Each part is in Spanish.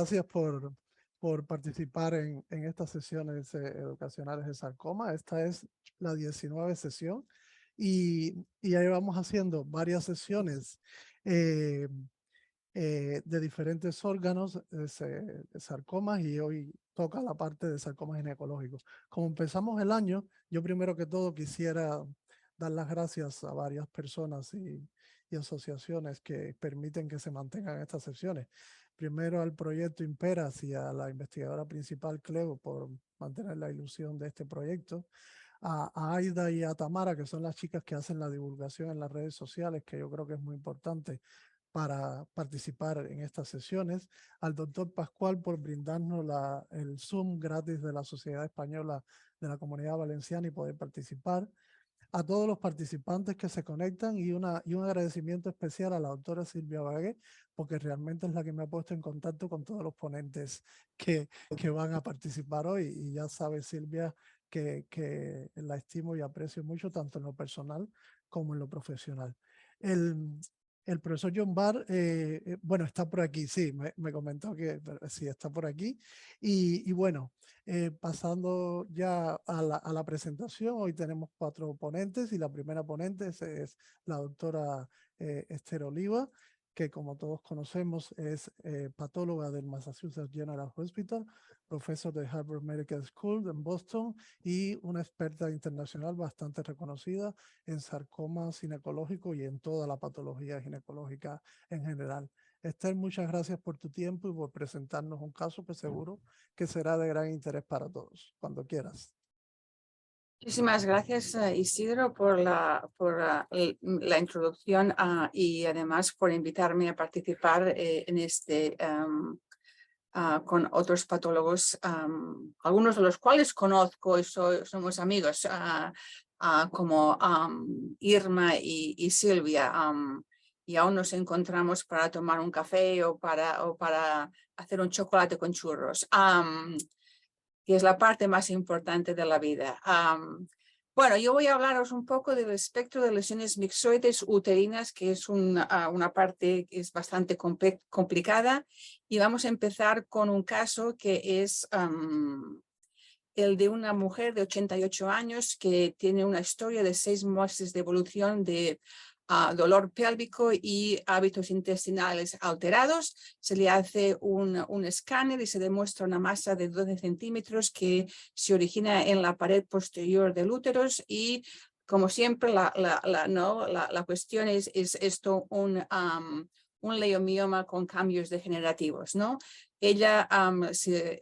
gracias por participar en estas sesiones educacionales de sarcoma. Esta es la 19 sesión y ya llevamos haciendo varias sesiones de diferentes órganos de sarcomas y hoy toca la parte de sarcoma ginecológico. Como empezamos el año, yo primero que todo quisiera dar las gracias a varias personas y asociaciones que permiten que se mantengan estas sesiones. Primero al proyecto Imperas y a la investigadora principal Cleo por mantener la ilusión de este proyecto. A Aida y a Tamara, que son las chicas que hacen la divulgación en las redes sociales, que yo creo que es muy importante para participar en estas sesiones, al doctor Pascual por brindarnos el Zoom gratis de la Sociedad Española de la Comunidad Valenciana y poder participar, a todos los participantes que se conectan y un agradecimiento especial a la doctora Silvia Bagué, porque realmente es la que me ha puesto en contacto con todos los ponentes que van a participar hoy, y ya sabe Silvia que la estimo y aprecio mucho tanto en lo personal como en lo profesional. El profesor John Barr, bueno, está por aquí, sí, me comentó que sí, está por aquí. Y bueno, pasando ya a la presentación, hoy tenemos 4 ponentes y la primera ponente es la doctora Esther Oliva, que como todos conocemos es patóloga del Massachusetts General Hospital, profesor de Harvard Medical School en Boston y una experta internacional bastante reconocida en sarcoma ginecológico y en toda la patología ginecológica en general. Esther, muchas gracias por tu tiempo y por presentarnos un caso que seguro que será de gran interés para todos. Cuando quieras. Muchísimas gracias, Isidro, por la introducción y además por invitarme a participar en este con otros patólogos, algunos de los cuales conozco y somos amigos, como Irma y Silvia, y aún nos encontramos para tomar un café o para hacer un chocolate con churros, que es la parte más importante de la vida. Bueno, yo voy a hablaros un poco del espectro de lesiones mixoides uterinas, que es una parte que es bastante complicada, y vamos a empezar con un caso que es el de una mujer de 88 años que tiene una historia de 6 meses de evolución de dolor pélvico y hábitos intestinales alterados. Se le hace un escáner y se demuestra una masa de 12 centímetros que se origina en la pared posterior del útero y, como siempre, la cuestión es esto un leiomioma con cambios degenerativos, ¿no? Ella se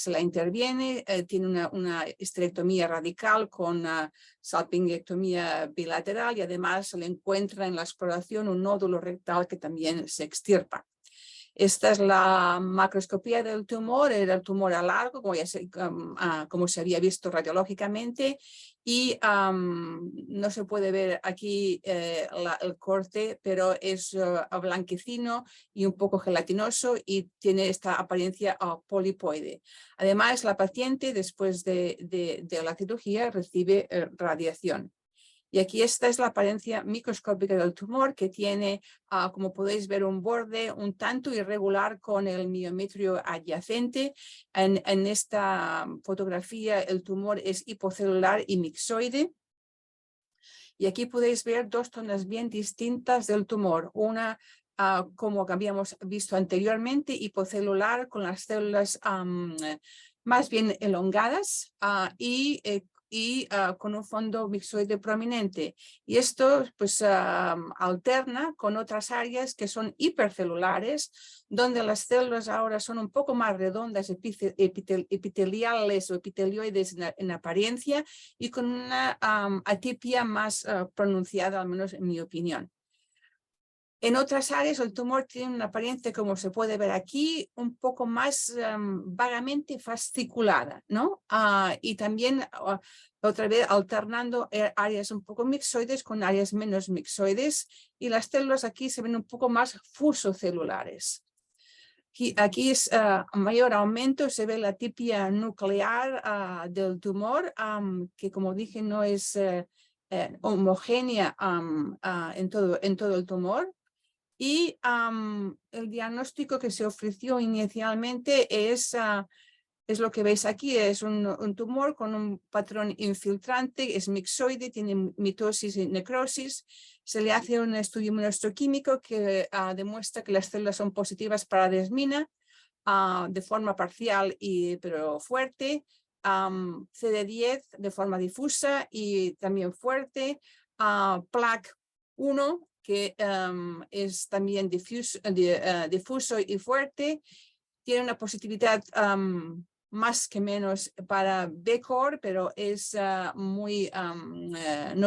la interviene, tiene una histerectomía radical con salpingectomía bilateral y además se le encuentra en la exploración un nódulo rectal que también se extirpa. Esta es la macroscopía del tumor, era el tumor a largo, como se había visto radiológicamente, y no se puede ver aquí el corte, pero es blanquecino y un poco gelatinoso y tiene esta apariencia polipoide. Además, la paciente, después de la cirugía, recibe radiación. Y aquí esta es la apariencia microscópica del tumor, que tiene, como podéis ver, un borde un tanto irregular con el miometrio adyacente. En esta fotografía el tumor es hipocelular y mixoide. Y aquí podéis ver 2 zonas bien distintas del tumor. Una, como habíamos visto anteriormente, hipocelular con las células más bien elongadas y con un fondo mixoide prominente. Y esto pues alterna con otras áreas que son hipercelulares, donde las células ahora son un poco más redondas, epiteliales o epitelioides en apariencia y con una atipia más pronunciada, al menos en mi opinión. En otras áreas el tumor tiene una apariencia, como se puede ver aquí, un poco más vagamente fasciculada, ¿no? Y también otra vez alternando áreas un poco mixoides con áreas menos mixoides, y las células aquí se ven un poco más fusocelulares. Aquí es mayor aumento, se ve la tipia nuclear del tumor, que como dije no es homogénea en todo el tumor. Y el diagnóstico que se ofreció inicialmente es lo que veis aquí, es un tumor con un patrón infiltrante, es mixoide, tiene mitosis y necrosis. Se le hace un estudio inmunohistoquímico que demuestra que las células son positivas para desmina de forma parcial pero fuerte, CD10 de forma difusa y también fuerte, PLAC1 que es también difuso y fuerte, tiene una positividad más que menos para BCOR, pero es no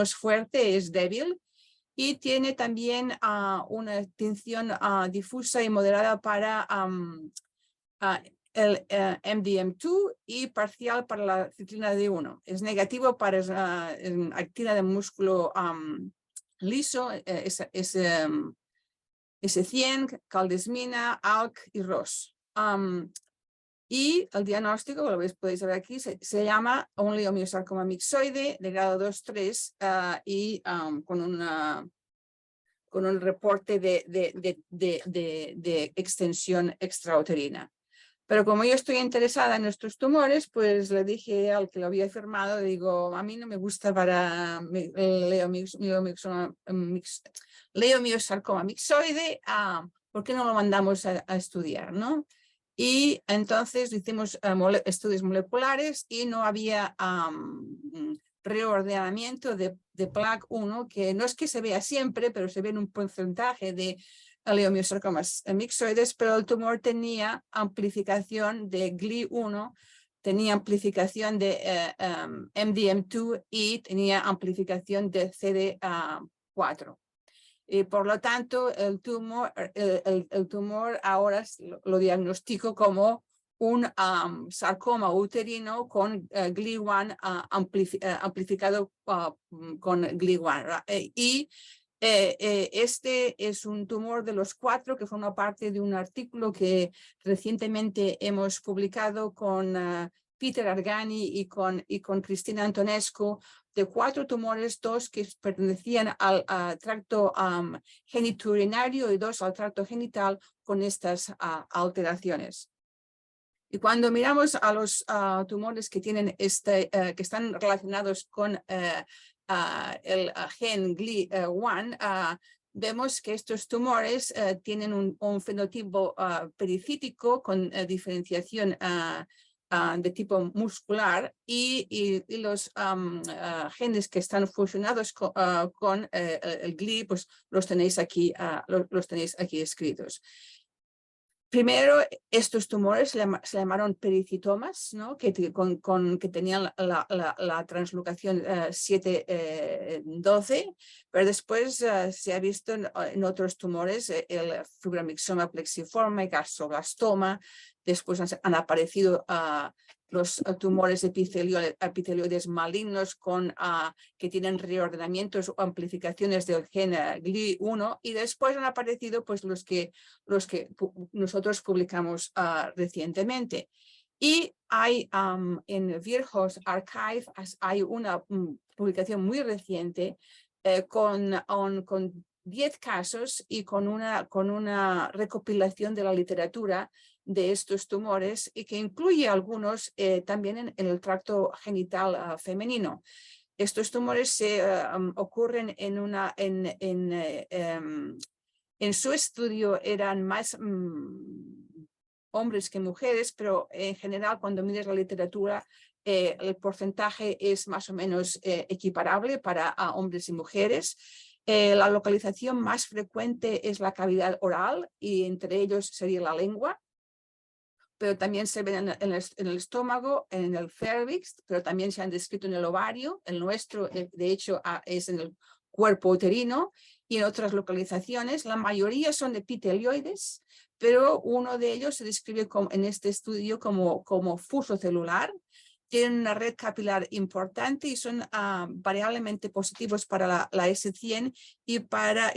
es fuerte, es débil. Y tiene también una tinción difusa y moderada para el MDM2 y parcial para la citrina D1. Es negativo para actina de músculo liso, S100, caldesmina, ALK y ROS. Y el diagnóstico, como lo podéis ver aquí, se llama un leiomyosarcoma mixoide de grado 2-3 y con un reporte de extensión extrauterina. Pero como yo estoy interesada en estos tumores, pues le dije al que lo había firmado, digo, a mí no me gusta para leiomyosarcoma mixoide, ¿por qué no lo mandamos a estudiar, no? Y entonces hicimos estudios moleculares y no había reordenamiento de PLAC1, que no es que se vea siempre, pero se ve en un porcentaje de leiomyosarcomas mixoides, pero el tumor tenía amplificación de GLI1, tenía amplificación de MDM2 y tenía amplificación de CD4. Y por lo tanto, el tumor ahora lo diagnostico como un sarcoma uterino con GLI1 amplificado con GLI1. Y este es un tumor de los 4 que forma parte de un artículo que recientemente hemos publicado con Peter Argani y con Cristina Antonescu, de 4 tumores, 2 que pertenecían al tracto genitourinario y 2 al tracto genital con estas alteraciones. Y cuando miramos a los tumores que tienen que están relacionados con el gen GLI1, vemos que estos tumores tienen un fenotipo perifítico con diferenciación de tipo muscular y los genes que están fusionados con el GLI, pues los tenéis aquí escritos. Primero, estos tumores se llamaron pericitomas, ¿no? que tenían la translocación 7-12, pero después se ha visto en otros tumores el fibromixoma plexiforme, gastroblastoma, después han aparecido los tumores epitelioides malignos que tienen reordenamientos o amplificaciones del gen GLI1 y después han aparecido pues, los que nosotros publicamos recientemente. Y hay en Virchow's Archive hay una publicación muy reciente con 10 casos y con una recopilación de la literatura de estos tumores y que incluye algunos también en el tracto genital femenino. Estos tumores ocurren en su estudio eran más hombres que mujeres, pero en general cuando miras la literatura el porcentaje es más o menos equiparable para hombres y mujeres. La localización más frecuente es la cavidad oral y entre ellos sería la lengua, pero también se ven en el estómago, en el cervix, pero también se han descrito en el ovario. El nuestro, de hecho, es en el cuerpo uterino y en otras localizaciones. La mayoría son epitelioides, pero uno de ellos se describe en este estudio como fuso celular. Tienen una red capilar importante y son variablemente positivos para la S100 y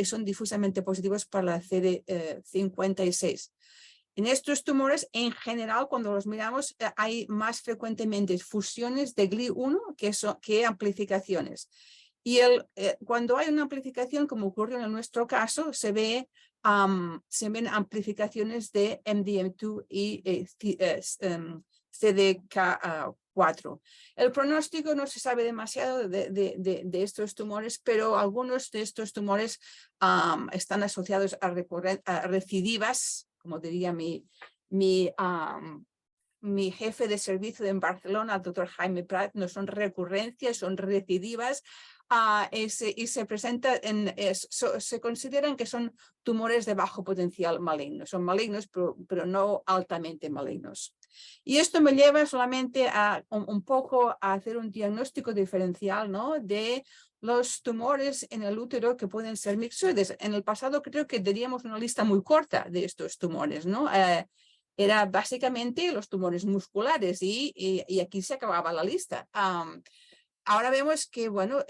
son difusamente positivos para la CD56. En estos tumores, en general, cuando los miramos, hay más frecuentemente fusiones de GLI1 que amplificaciones. Y cuando hay una amplificación, como ocurrió en nuestro caso, se ve se ven amplificaciones de MDM2 y CDK4. El pronóstico no se sabe demasiado de estos tumores, pero algunos de estos tumores están asociados a recidivas, como diría mi jefe de servicio en Barcelona, el doctor Jaime Prat. No son recurrencias, son recidivas. Y se presenta se consideran que son tumores de bajo potencial maligno. Son malignos, pero no altamente malignos. Y esto me lleva solamente a un poco a hacer un diagnóstico diferencial, ¿no?, de los tumores en el útero que pueden ser mixoides. En el pasado creo que teníamos una lista muy corta de estos tumores, ¿no? Era básicamente los tumores musculares y aquí se acababa la lista. Ahora vemos que, bueno,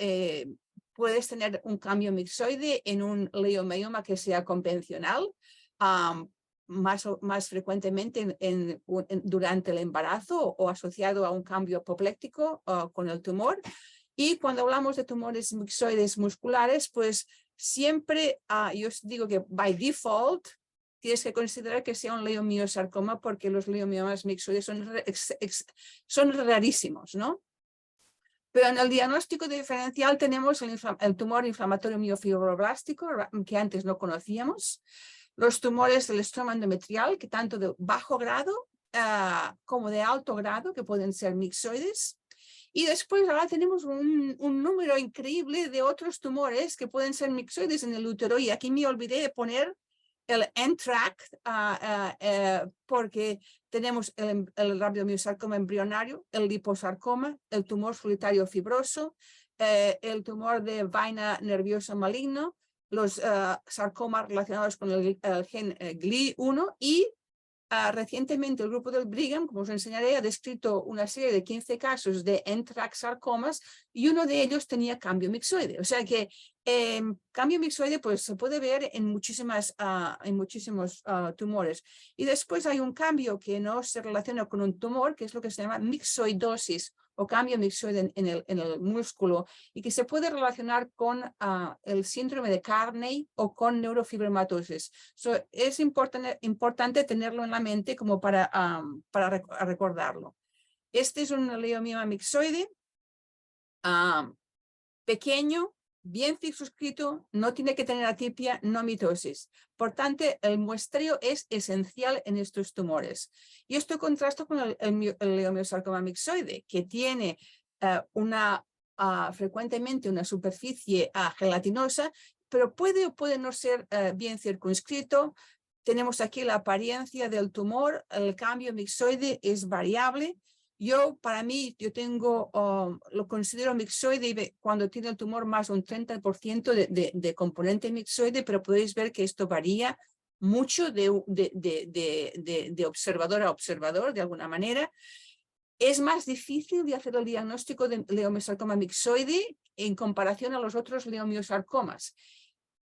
puedes tener un cambio mixoide en un leiomioma que sea convencional, más frecuentemente durante el embarazo o asociado a un cambio apopléctico con el tumor. Y cuando hablamos de tumores mixoides musculares, pues siempre, yo os digo que by default, tienes que considerar que sea un leiomiosarcoma porque los leomiomas mixoides son rarísimos, ¿no? Pero en el diagnóstico diferencial tenemos el tumor inflamatorio miofibroblástico, que antes no conocíamos, los tumores del estroma endometrial, que tanto de bajo grado como de alto grado, que pueden ser mixoides. Y después ahora tenemos un número increíble de otros tumores que pueden ser mixoides en el útero. Y aquí me olvidé de poner el NTRK, porque tenemos el radiomiosarcoma embrionario, el liposarcoma, el tumor solitario fibroso, el tumor de vaina nerviosa maligno, los sarcomas relacionados con el gen GLI1 y recientemente el grupo del Brigham, como os enseñaré, ha descrito una serie de 15 casos de NTRK sarcomas y uno de ellos tenía cambio mixoide. O sea que cambio mixoide pues, se puede ver en muchísimos tumores. Y después hay un cambio que no se relaciona con un tumor, que es lo que se llama mixoidosis o cambio mixoide en el músculo y que se puede relacionar con el síndrome de Carney o con neurofibromatosis. Es importante tenerlo en la mente como para recordarlo. Este es un leiomioma mixoide pequeño, bien circunscrito, no tiene que tener atipia, no mitosis. Por tanto, el muestreo es esencial en estos tumores. Y esto contrasta con el leiomiosarcoma mixoide, que tiene frecuentemente una superficie gelatinosa, pero puede o puede no ser bien circunscrito. Tenemos aquí la apariencia del tumor, el cambio mixoide es variable. Para mí, lo considero mixoide cuando tiene el tumor más de un 30% de componente mixoide, pero podéis ver que esto varía mucho de observador a observador, de alguna manera. Es más difícil de hacer el diagnóstico de leiomiosarcoma mixoide en comparación a los otros leiomiosarcomas.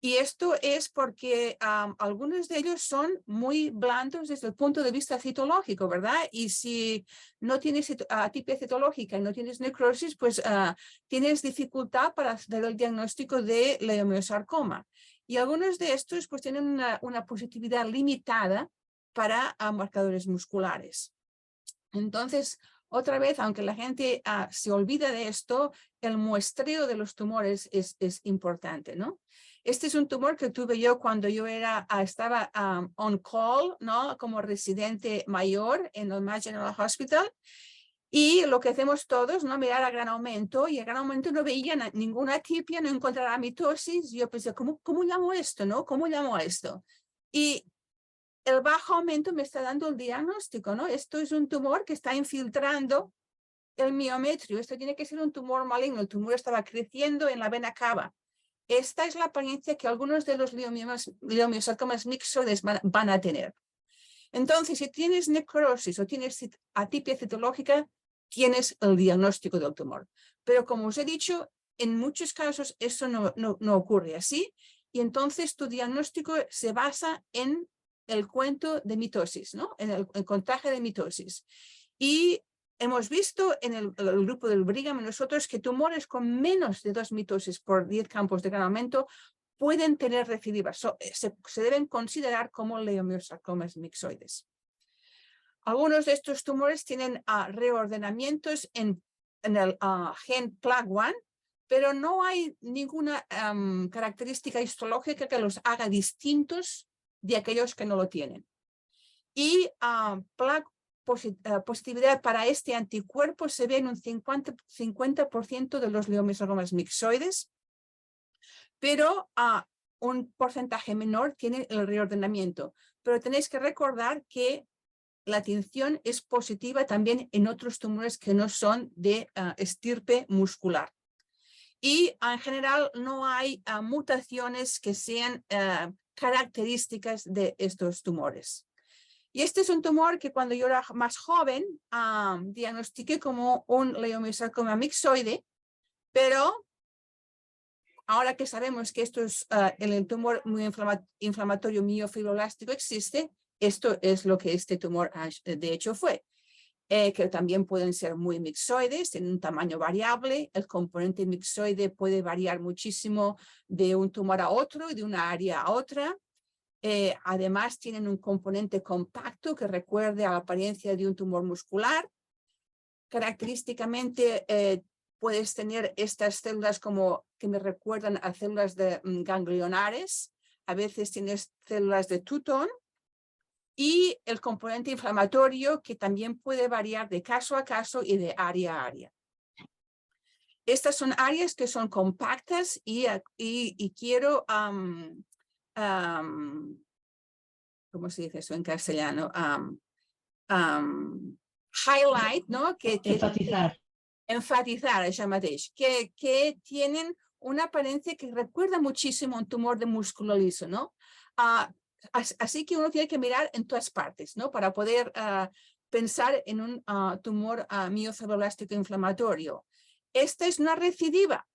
Y esto es porque algunos de ellos son muy blandos desde el punto de vista citológico, ¿verdad? Y si no tienes atipia citológica y no tienes necrosis, pues tienes dificultad para hacer el diagnóstico de leiomiosarcoma. Y algunos de estos pues tienen una positividad limitada para marcadores musculares. Entonces, otra vez, aunque la gente se olvida de esto, el muestreo de los tumores es importante, ¿no? Este es un tumor que tuve yo cuando yo estaba on call, ¿no?, como residente mayor en el Mass General Hospital. Y lo que hacemos todos, ¿no?, mirar a gran aumento, y a gran aumento no veía ninguna atipia, no encontraba mitosis. Yo pensé, ¿cómo llamo esto, no? ¿Cómo llamo esto? Y el bajo aumento me está dando el diagnóstico, ¿no? Esto es un tumor que está infiltrando el miometrio. Esto tiene que ser un tumor maligno. El tumor estaba creciendo en la vena cava. Esta es la apariencia que algunos de los leiomiosarcomas mixoides van a tener. Entonces, si tienes necrosis o tienes atipia citológica, tienes el diagnóstico del tumor. Pero como os he dicho, en muchos casos eso no ocurre así, y entonces tu diagnóstico se basa en el cuento de mitosis, ¿no?, en el contagio de mitosis. Y hemos visto en el grupo del Brigham nosotros que tumores con menos de 2 mitosis por 10 campos de gran aumento pueden tener recidivas. Se deben considerar como leiomyosarcomas mixoides. Algunos de estos tumores tienen reordenamientos en el gen PLAG1, pero no hay ninguna característica histológica que los haga distintos de aquellos que no lo tienen. Y positividad para este anticuerpo se ve en un 50% de los leiomyosarcomas mixoides, pero un porcentaje menor tiene el reordenamiento. Pero tenéis que recordar que la tinción es positiva también en otros tumores que no son de estirpe muscular. Y en general no hay mutaciones que sean características de estos tumores. Y este es un tumor que cuando yo era más joven diagnostiqué como un leiomyosarcoma mixoide, pero ahora que sabemos que esto es el tumor muy inflamatorio miofibrolástico existe, esto es lo que este tumor de hecho fue. Que también pueden ser muy mixoides, en un tamaño variable. El componente mixoide puede variar muchísimo de un tumor a otro y de una área a otra. Además, tienen un componente compacto que recuerde a la apariencia de un tumor muscular. Característicamente, puedes tener estas células como que me recuerdan a células ganglionares. A veces tienes células de Touton. Y el componente inflamatorio que también puede variar de caso a caso y de área a área. Estas son áreas que son compactas y quiero, ¿cómo se dice eso en castellano? Highlight, ¿no? Enfatizar, que tienen una apariencia que recuerda muchísimo a un tumor de músculo liso, ¿no? Así que uno tiene que mirar en todas partes, ¿no? Para poder pensar en un tumor miofibroblástico inflamatorio. Esta es una recidiva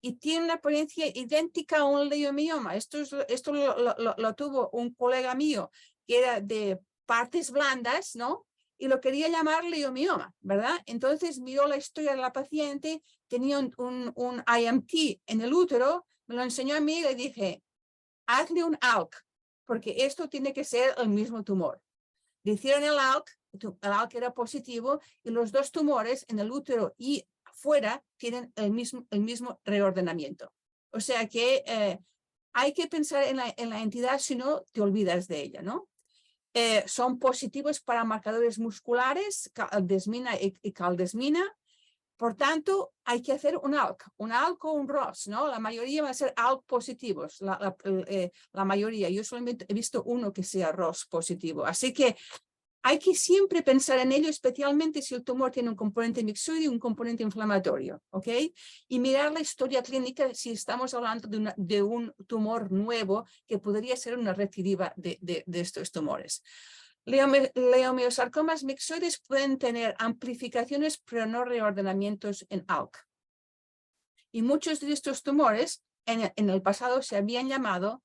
y tiene una apariencia idéntica a un leiomioma. Esto lo tuvo un colega mío que era de partes blandas, ¿no? Y lo quería llamar leiomioma, ¿verdad? Entonces miró la historia de la paciente, tenía un IMT en el útero, me lo enseñó a mí y le dije, hazle un ALK, porque esto tiene que ser el mismo tumor. Le hicieron el ALK era positivo y los dos tumores en el útero y afuera tienen el mismo reordenamiento. O sea que hay que pensar en la entidad, si no te olvidas de ella, ¿no? Son positivos para marcadores musculares, desmina y caldesmina. Por tanto, hay que hacer un ALK o un ROS, ¿no? La mayoría van a ser ALK positivos, la mayoría. Yo solamente he visto uno que sea ROS positivo. Así que hay que siempre pensar en ello, especialmente si el tumor tiene un componente mixoide y un componente inflamatorio, ¿ok? Y mirar la historia clínica si estamos hablando de un tumor nuevo que podría ser una recidiva de estos tumores. Leiomyosarcomas mixoides pueden tener amplificaciones, pero no reordenamientos en ALK. Y muchos de estos tumores en el pasado se habían llamado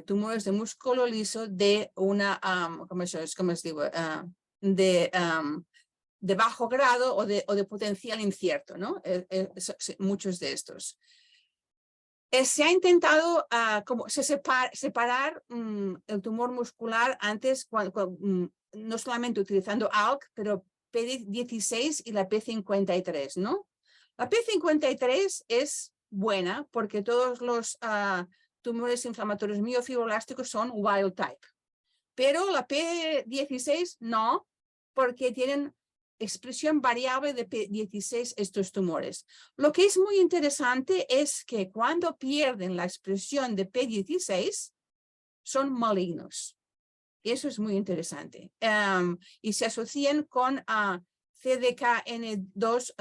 tumores de músculo liso de una, ¿cómo se digo? De bajo grado o de potencial incierto, ¿no? Muchos de estos. Se ha intentado separar el tumor muscular antes, no solamente utilizando ALK, pero P16 y la P53, ¿no? La P53 es buena porque todos los tumores inflamatorios miofibrolásticos son wild type, pero la P16 no, porque tienen expresión variable de P16 estos tumores. Lo que es muy interesante es que cuando pierden la expresión de P16 son malignos. Eso es muy interesante. Y se asocian con CDKN2,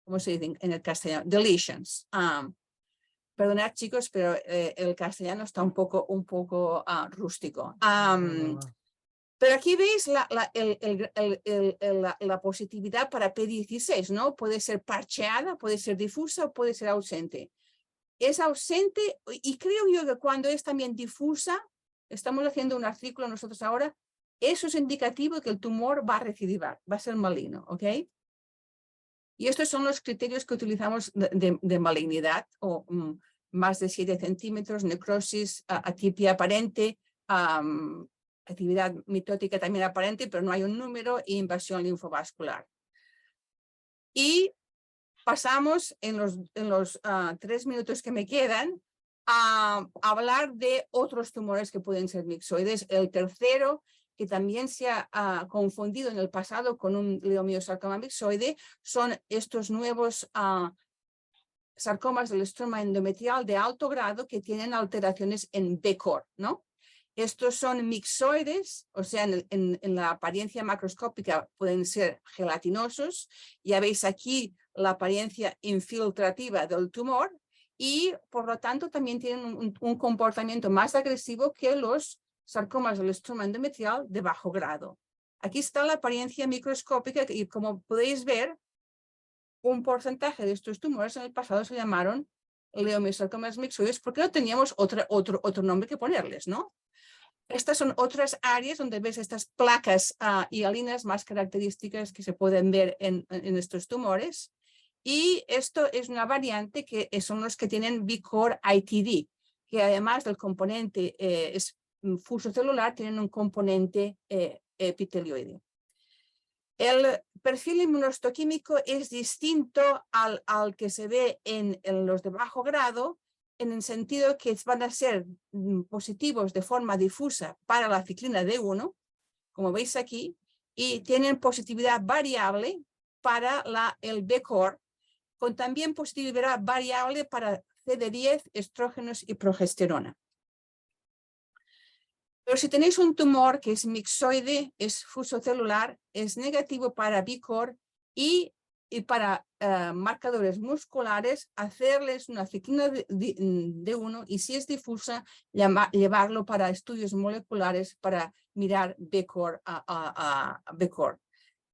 ¿cómo se dice en el castellano? Deletions. Perdonad chicos, pero el castellano está un poco rústico. Pero aquí veis la positividad para P16, ¿no? Puede ser parcheada, puede ser difusa o puede ser ausente. Es ausente y creo yo que cuando es también difusa, estamos haciendo un artículo nosotros ahora, eso es indicativo de que el tumor va a recidivar, va a ser maligno, ¿ok? Y estos son los criterios que utilizamos de malignidad, o más de 7 centímetros, necrosis, atipia aparente, actividad mitótica también aparente, pero no hay un número, e invasión linfovascular. Y pasamos en los 3 minutos que me quedan a hablar de otros tumores que pueden ser mixoides. El tercero, que también se ha confundido en el pasado con un leomiosarcoma mixoide, son estos nuevos sarcomas del estroma endometrial de alto grado que tienen alteraciones en BCOR, ¿no? Estos son mixoides, o sea, en la apariencia macroscópica pueden ser gelatinosos. Ya veis aquí la apariencia infiltrativa del tumor y, por lo tanto, también tienen un comportamiento más agresivo que los sarcomas del estroma endometrial de bajo grado. Aquí está la apariencia microscópica y, como podéis ver, un porcentaje de estos tumores en el pasado se llamaron leomiosarcomas mixoides porque no teníamos otro nombre que ponerles, ¿no? Estas son otras áreas donde ves estas placas hialinas más características que se pueden ver en estos tumores. Y esto es una variante que son los que tienen BCOR ITD, que además del componente fuso celular, tienen un componente epitelioide. El perfil inmunohistoquímico es distinto al que se ve en los de bajo grado, en el sentido que van a ser positivos de forma difusa para la ciclina D1, como veis aquí, y tienen positividad variable para el BCOR, con también positividad variable para CD10, estrógenos y progesterona. Pero si tenéis un tumor que es mixoide, es fusocelular, es negativo para BCOR y para marcadores musculares, hacerles una ciclina D1 y si es difusa, llevarlo para estudios moleculares para mirar BCOR BCOR.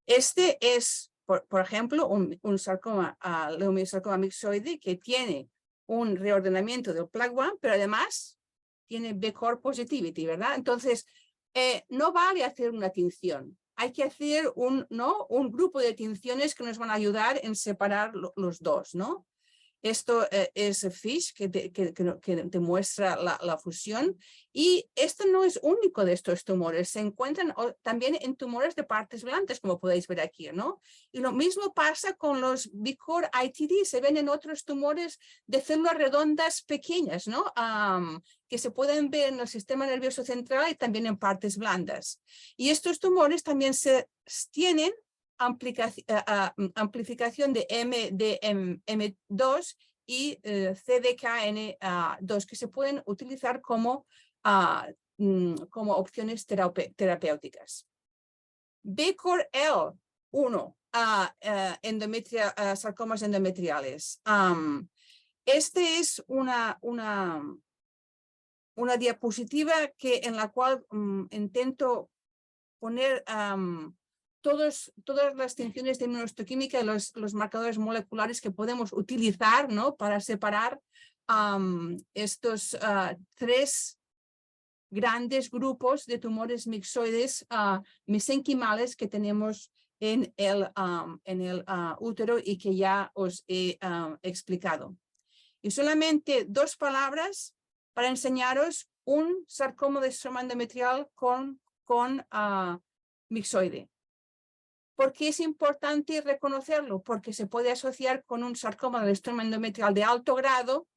Este es, por ejemplo, un sarcoma, leomiosarcoma mixoide que tiene un reordenamiento del PLAG1, pero además tiene BCOR positivity, ¿verdad? Entonces, no vale hacer una tinción. Hay que hacer un grupo de tinciones que nos van a ayudar en separar los dos, ¿no? Esto es FISH que te muestra la fusión y esto no es único de estos tumores, se encuentran también en tumores de partes blandas, como podéis ver aquí, ¿no? Y lo mismo pasa con los BCOR ITD, se ven en otros tumores de células redondas pequeñas, ¿no? Que se pueden ver en el sistema nervioso central y también en partes blandas. Y estos tumores también tienen amplificación de M2 y CDKN2 que se pueden utilizar como opciones terapéuticas. BCOR-L1, sarcomas endometriales. Este es una diapositiva en la cual intento poner todas las tinciones de inmunohistoquímica y los marcadores moleculares que podemos utilizar, ¿no? Para separar estos 3 grandes grupos de tumores mixoides mesenquimales que tenemos en el útero y que ya os he explicado. Y solamente 2 palabras para enseñaros un sarcoma de estroma endometrial con mixoide. ¿Por qué es importante reconocerlo? Porque se puede asociar con un sarcoma del estroma endometrial de alto grado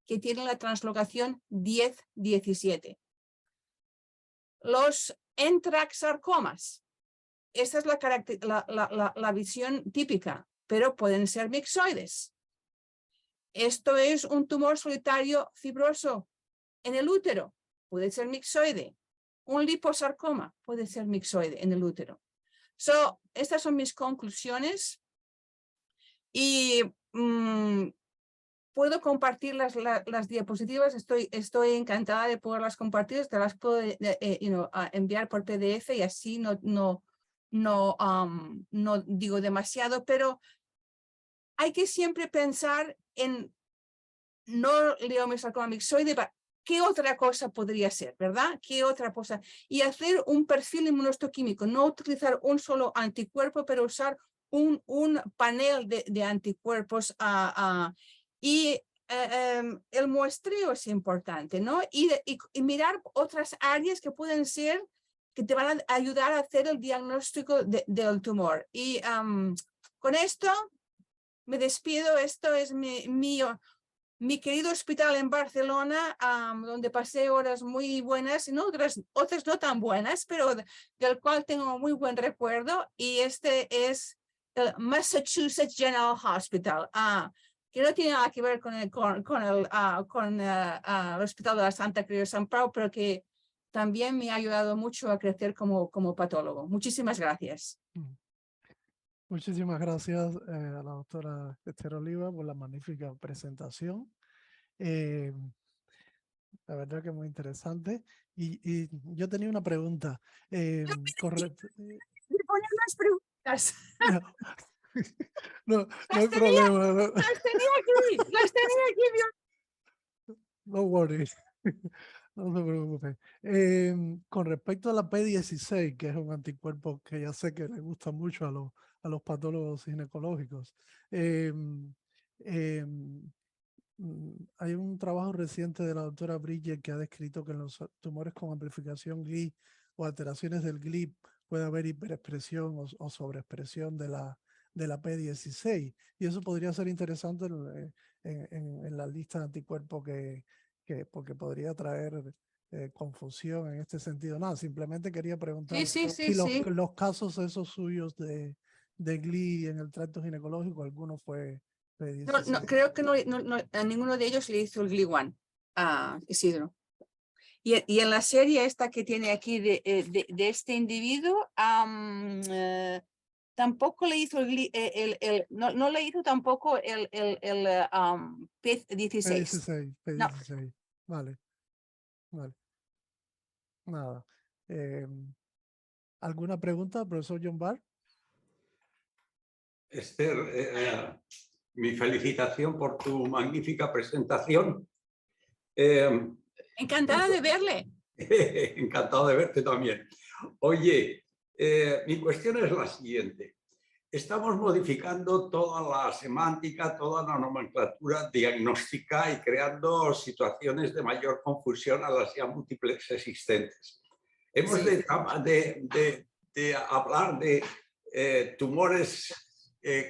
que tiene la translocación 10-17. Los entraxarcomas, esta es la visión típica, pero pueden ser mixoides. Esto es un tumor solitario fibroso en el útero, puede ser mixoide. Un liposarcoma puede ser mixoide en el útero. Estas son mis conclusiones y puedo compartir las diapositivas. Estoy encantada de poderlas compartir. Te las puedo enviar por PDF y así no digo demasiado, pero hay que siempre pensar en no leomiosarcoma mixoide, ¿qué otra cosa podría ser, verdad? ¿Qué otra cosa? Y hacer un perfil inmunohistoquímico, no utilizar un solo anticuerpo, pero usar un panel de anticuerpos y el muestreo es importante, ¿no? Y mirar otras áreas que pueden ser, que te van a ayudar a hacer el diagnóstico del tumor. Y con esto me despido. Esto es mi querido hospital en Barcelona, donde pasé horas muy buenas, ¿no? Otras no tan buenas, pero del cual tengo muy buen recuerdo. Y este es el Massachusetts General Hospital, que no tiene nada que ver con el Hospital de la Santa Cruz de San Pau, pero que también me ha ayudado mucho a crecer como patólogo. Muchísimas gracias. Muchísimas gracias a la doctora Esther Oliva por la magnífica presentación. La verdad que muy interesante. Y yo tenía una pregunta. Correcto. Me ponen las preguntas. No hay problema. Las tenía aquí. No worries. No se preocupe. Con respecto a la P16, que es un anticuerpo que ya sé que le gusta mucho a los patólogos ginecológicos, hay un trabajo reciente de la doctora Bridget que ha descrito que en los tumores con amplificación GLI o alteraciones del GLI puede haber hiperexpresión o sobreexpresión de la P16. Y eso podría ser interesante en la lista de anticuerpos porque podría traer confusión en este sentido. Nada, simplemente quería preguntar si los casos esos suyos de GLI en el tracto ginecológico, alguno fue P16. No, creo que a ninguno de ellos le hizo el GLI-1 a Isidro. Y en la serie esta que tiene aquí de este individuo, tampoco le hizo no le hizo tampoco el P16. P16. No. Vale. Nada. ¿Alguna pregunta, profesor John Barr? Esther, mi felicitación por tu magnífica presentación. Encantada de verle. Encantado de verte también. Oye, mi cuestión es la siguiente. Estamos modificando toda la semántica, toda la nomenclatura diagnóstica y creando situaciones de mayor confusión a las ya múltiples existentes. Hemos de hablar de tumores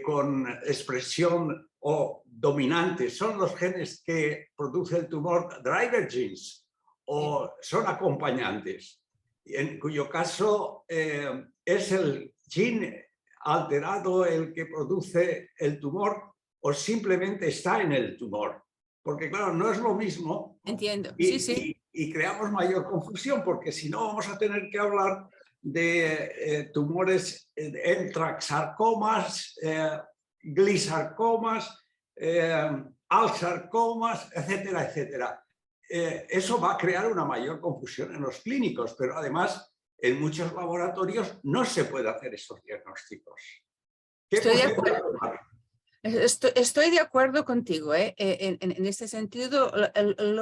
con expresión o dominante. ¿Son los genes que produce el tumor driver genes o son acompañantes? En cuyo caso es el gene alterado el que produce el tumor o simplemente está en el tumor. Porque claro, no es lo mismo. Entiendo, y creamos mayor confusión porque si no vamos a tener que hablar de tumores entraxarcomas, glisarcomas, alsarcomas, etcétera, etcétera. Eso va a crear una mayor confusión en los clínicos, pero además en muchos laboratorios no se puede hacer esos diagnósticos. Estoy de acuerdo contigo, en este sentido.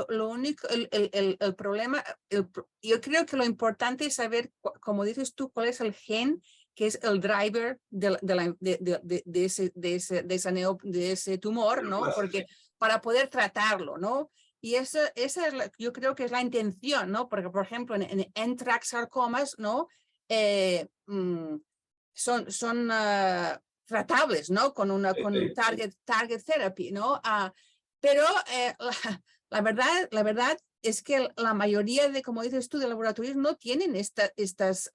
Lo único, el problema, yo creo que lo importante es saber, como dices tú, cuál es el gen que es el driver de ese tumor, ¿no? Porque para poder tratarlo, ¿no? Y esa es yo creo que es la intención, ¿no? Porque, por ejemplo, en entraxarcomas, ¿no? Son tratables, ¿no? Con target therapy, ¿no? Pero la verdad es que la mayoría de, como dices tú, de laboratorios no tienen estos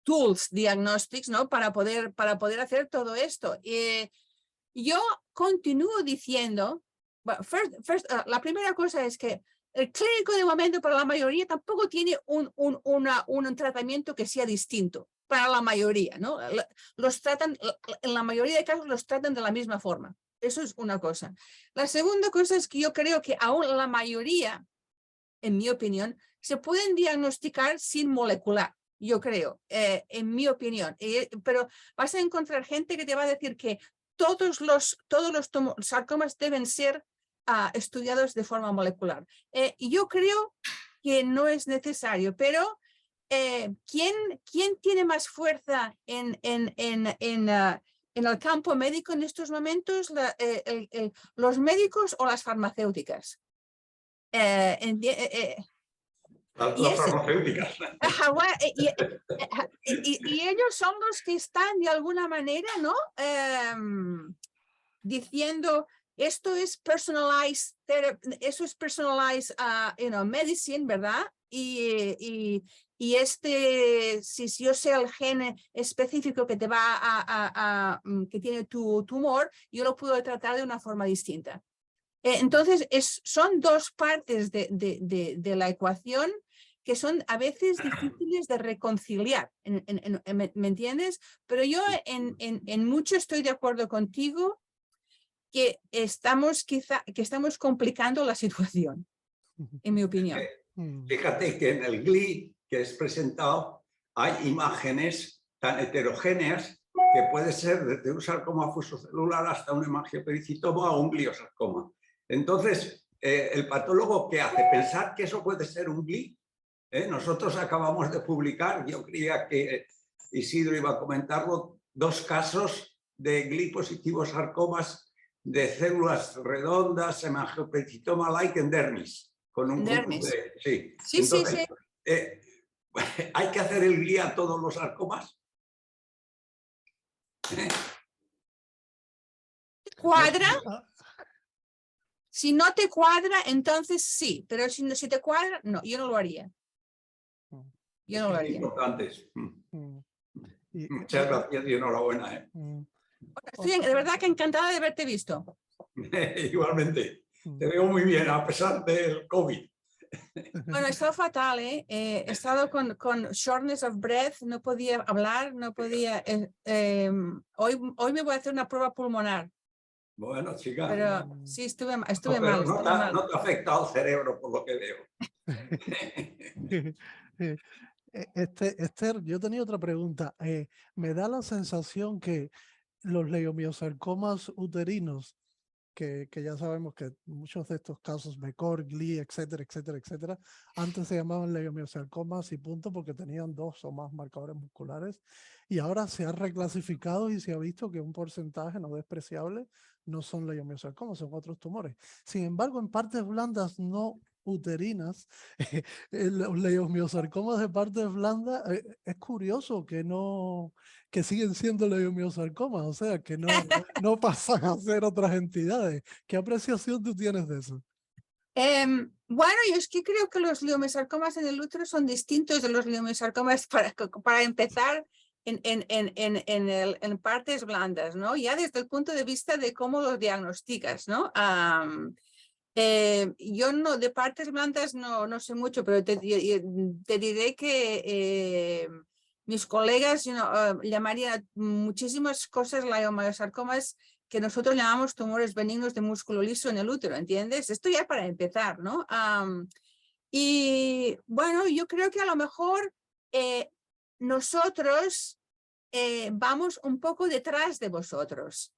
tools diagnostics, ¿no? Para poder hacer todo esto. Yo continúo diciendo, la primera cosa es que el clínico de momento para la mayoría tampoco tiene un tratamiento que sea distinto para la mayoría, ¿no? Los tratan, en la mayoría de casos los tratan de la misma forma. Eso es una cosa. La segunda cosa es que yo creo que aún la mayoría, en mi opinión, se pueden diagnosticar sin molecular. Yo creo, en mi opinión. Pero vas a encontrar gente que te va a decir que todos los sarcomas deben ser estudiados de forma molecular. Y yo creo que no es necesario, pero ¿quién tiene más fuerza en el campo médico en estos momentos? ¿Los médicos o las farmacéuticas? Las Y ese- farmacéuticas. Ajá, y ellos son los que están de alguna manera, ¿no? Diciendo esto es personalized, eso es personalized medicine, ¿verdad? Y si yo sé el gen específico que te va que tiene tu tumor, yo lo puedo tratar de una forma distinta. Entonces, son dos partes de la ecuación que son a veces difíciles de reconciliar, ¿me entiendes? Pero yo en mucho estoy de acuerdo contigo que estamos complicando la situación, en mi opinión. Fíjate que en el GLI que es presentado hay imágenes tan heterogéneas que puede ser desde un sarcoma fusocelular hasta un hemangiopericitoma o un gliosarcoma. Entonces, el patólogo, ¿qué hace? Pensar que eso puede ser un GLI. Nosotros acabamos de publicar, yo creía que Isidro iba a comentarlo, 2 casos de GLI positivos sarcomas de células redondas, hemangiopericitoma-like en dermis. Con un grupo de... Sí. Sí, Entonces, sí. ¿hay que hacer el GLI a todos los sarcomas? ¿Cuadra? Si no te cuadra, entonces sí, pero si te cuadra, no, yo no lo haría. Yo no lo haría. Importantes. Y, Muchas gracias y enhorabuena. Estoy de verdad que encantada de haberte visto. Igualmente. Te veo muy bien a pesar del COVID. Bueno, he estado fatal, ¿eh? He estado con shortness of breath, no podía hablar, no podía... hoy me voy a hacer una prueba pulmonar. Bueno, chica. Pero sí, estuve mal. No te ha afectado el cerebro por lo que veo. Esther, yo tenía otra pregunta. Me da la sensación que los leiomiosarcomas uterinos, que ya sabemos que muchos de estos casos, MECOR, GLI, etcétera, etcétera, etcétera, antes se llamaban leiomiosarcomas y punto porque tenían 2 o más marcadores musculares y ahora se ha reclasificado y se ha visto que un porcentaje no despreciable no son leiomiosarcomas, son otros tumores. Sin embargo, en partes blandas no uterinas, los leiomiosarcomas de partes blandas, es curioso que siguen siendo leiomiosarcomas, o sea, que no pasan a ser otras entidades. ¿Qué apreciación tú tienes de eso? Bueno, yo es que creo que los leiomiosarcomas en el útero son distintos de los leiomiosarcomas para empezar en partes blandas, ¿no? Ya desde el punto de vista de cómo los diagnosticas, ¿no? Yo no, de partes blandas no sé mucho, pero te diré que mis colegas llamarían muchísimas cosas leiomiosarcomas que nosotros llamamos tumores benignos de músculo liso en el útero, ¿entiendes? Esto ya para empezar, ¿no? Y bueno, yo creo que a lo mejor nosotros vamos un poco detrás de vosotros.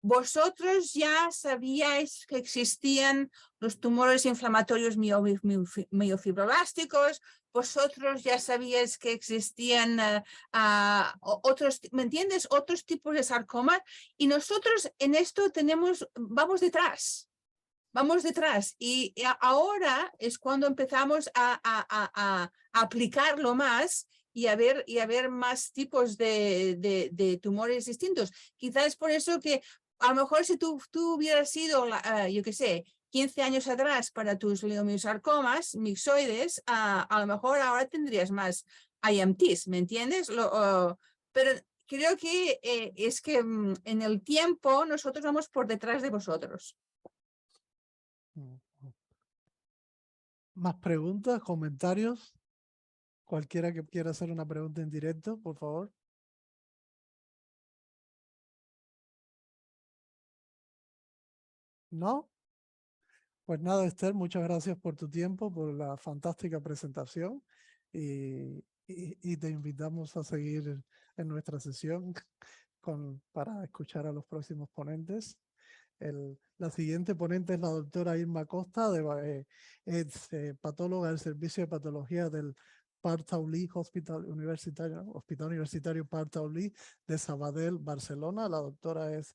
Vosotros ya sabíais que existían los tumores inflamatorios miofibroblasticos, vosotros ya sabíais que existían otros, ¿me entiendes? Otros tipos de sarcomas y nosotros en esto vamos detrás. Vamos detrás y ahora es cuando empezamos a aplicarlo más y a ver más tipos de tumores distintos. Quizás es por eso que a lo mejor si tú hubieras sido, yo qué sé, 15 años atrás para tus leiomiosarcomas mixoides, a lo mejor ahora tendrías más IMTs, ¿me entiendes? Pero creo que es que en el tiempo nosotros vamos por detrás de vosotros. ¿Más preguntas, comentarios? Cualquiera que quiera hacer una pregunta en directo, por favor. ¿No? Pues nada, Esther, muchas gracias por tu tiempo, por la fantástica presentación y te invitamos a seguir en nuestra sesión para escuchar a los próximos ponentes. La siguiente ponente es la doctora Irma Costa, es patóloga del Servicio de Patología del Pau Taulí Hospital Universitario Pau Taulí de Sabadell, Barcelona. La doctora es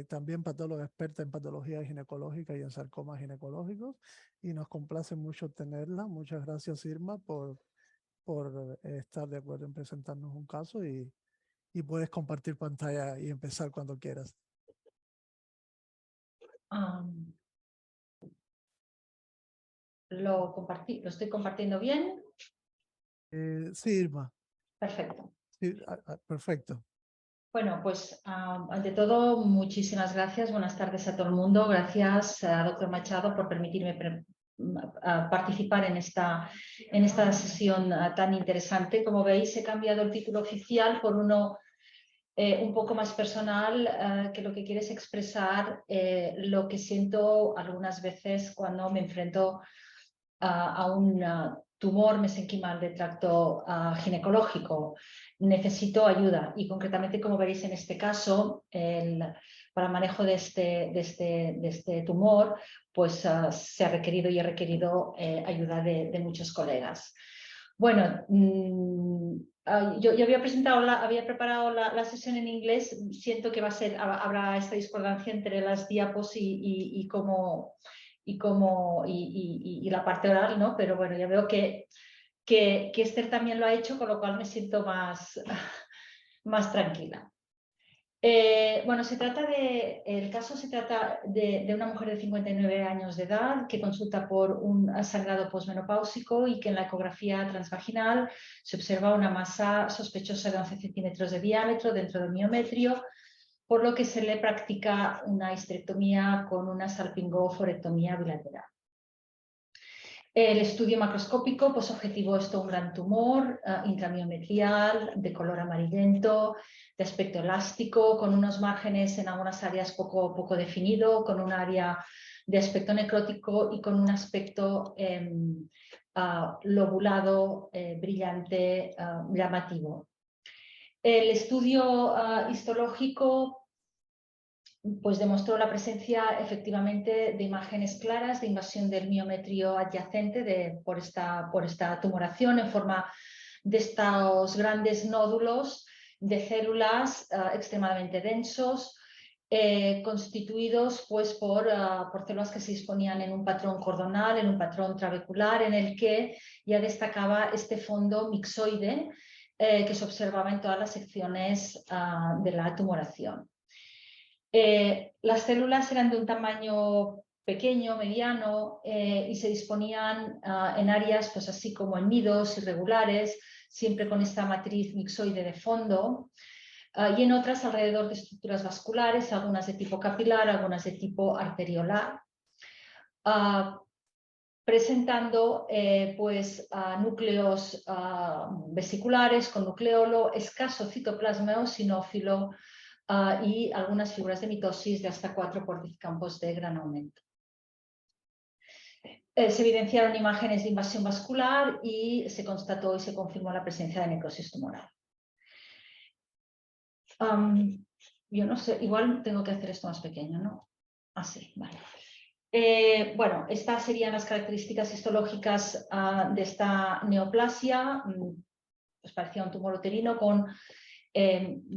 también patóloga experta en patología ginecológica y en sarcomas ginecológicos, y nos complace mucho tenerla. Muchas gracias, Irma, por estar de acuerdo en presentarnos un caso, y puedes compartir pantalla y empezar cuando quieras. Lo estoy compartiendo bien. Sí, Irma. Perfecto. Sí, perfecto. Bueno, pues ante todo, muchísimas gracias. Buenas tardes a todo el mundo. Gracias, doctor Machado, por permitirme participar en esta sesión tan interesante. Como veis, he cambiado el título oficial por uno un poco más personal, que lo que quiere es expresar lo que siento algunas veces cuando me enfrento a un tumor mesenquimal de tracto ginecológico. Necesito ayuda y concretamente, como veréis en este caso, para el manejo de este tumor, pues se ha requerido y he requerido ayuda de muchos colegas. Bueno, yo había preparado la sesión en inglés. Siento que habrá esta discordancia entre las diapos y la parte oral, ¿no? Pero bueno, ya veo que Esther también lo ha hecho, con lo cual me siento más tranquila. Bueno, el caso se trata de una mujer de 59 años de edad que consulta por un sangrado posmenopáusico y que en la ecografía transvaginal se observa una masa sospechosa de 11 centímetros de diámetro dentro del miometrio, por lo que se le practica una histerectomía con una salpingoforectomía bilateral. El estudio macroscópico pues objetivo esto un gran tumor intramiometrial de color amarillento, de aspecto elástico, con unos márgenes en algunas áreas poco definido, con un área de aspecto necrótico y con un aspecto lobulado, brillante, llamativo. El estudio histológico pues demostró la presencia efectivamente de imágenes claras de invasión del miometrio adyacente por esta tumoración en forma de estos grandes nódulos de células extremadamente densos, constituidos pues, por células que se disponían en un patrón cordonal, en un patrón trabecular, en el que ya destacaba este fondo mixoide que se observaba en todas las secciones de la tumoración. Las células eran de un tamaño pequeño, mediano, y se disponían en áreas pues así como en nidos irregulares, siempre con esta matriz mixoide de fondo, y en otras alrededor de estructuras vasculares, algunas de tipo capilar, algunas de tipo arteriolar, presentando núcleos vesiculares con nucleolo, escaso citoplasma eosinófilo, y algunas figuras de mitosis de hasta 4 porticampos de gran aumento. Se evidenciaron imágenes de invasión vascular y se constató y se confirmó la presencia de necrosis tumoral. Yo no sé, igual tengo que hacer esto más pequeño, ¿no? Así, vale. Bueno, estas serían las características histológicas de esta neoplasia. Pues parecía un tumor uterino con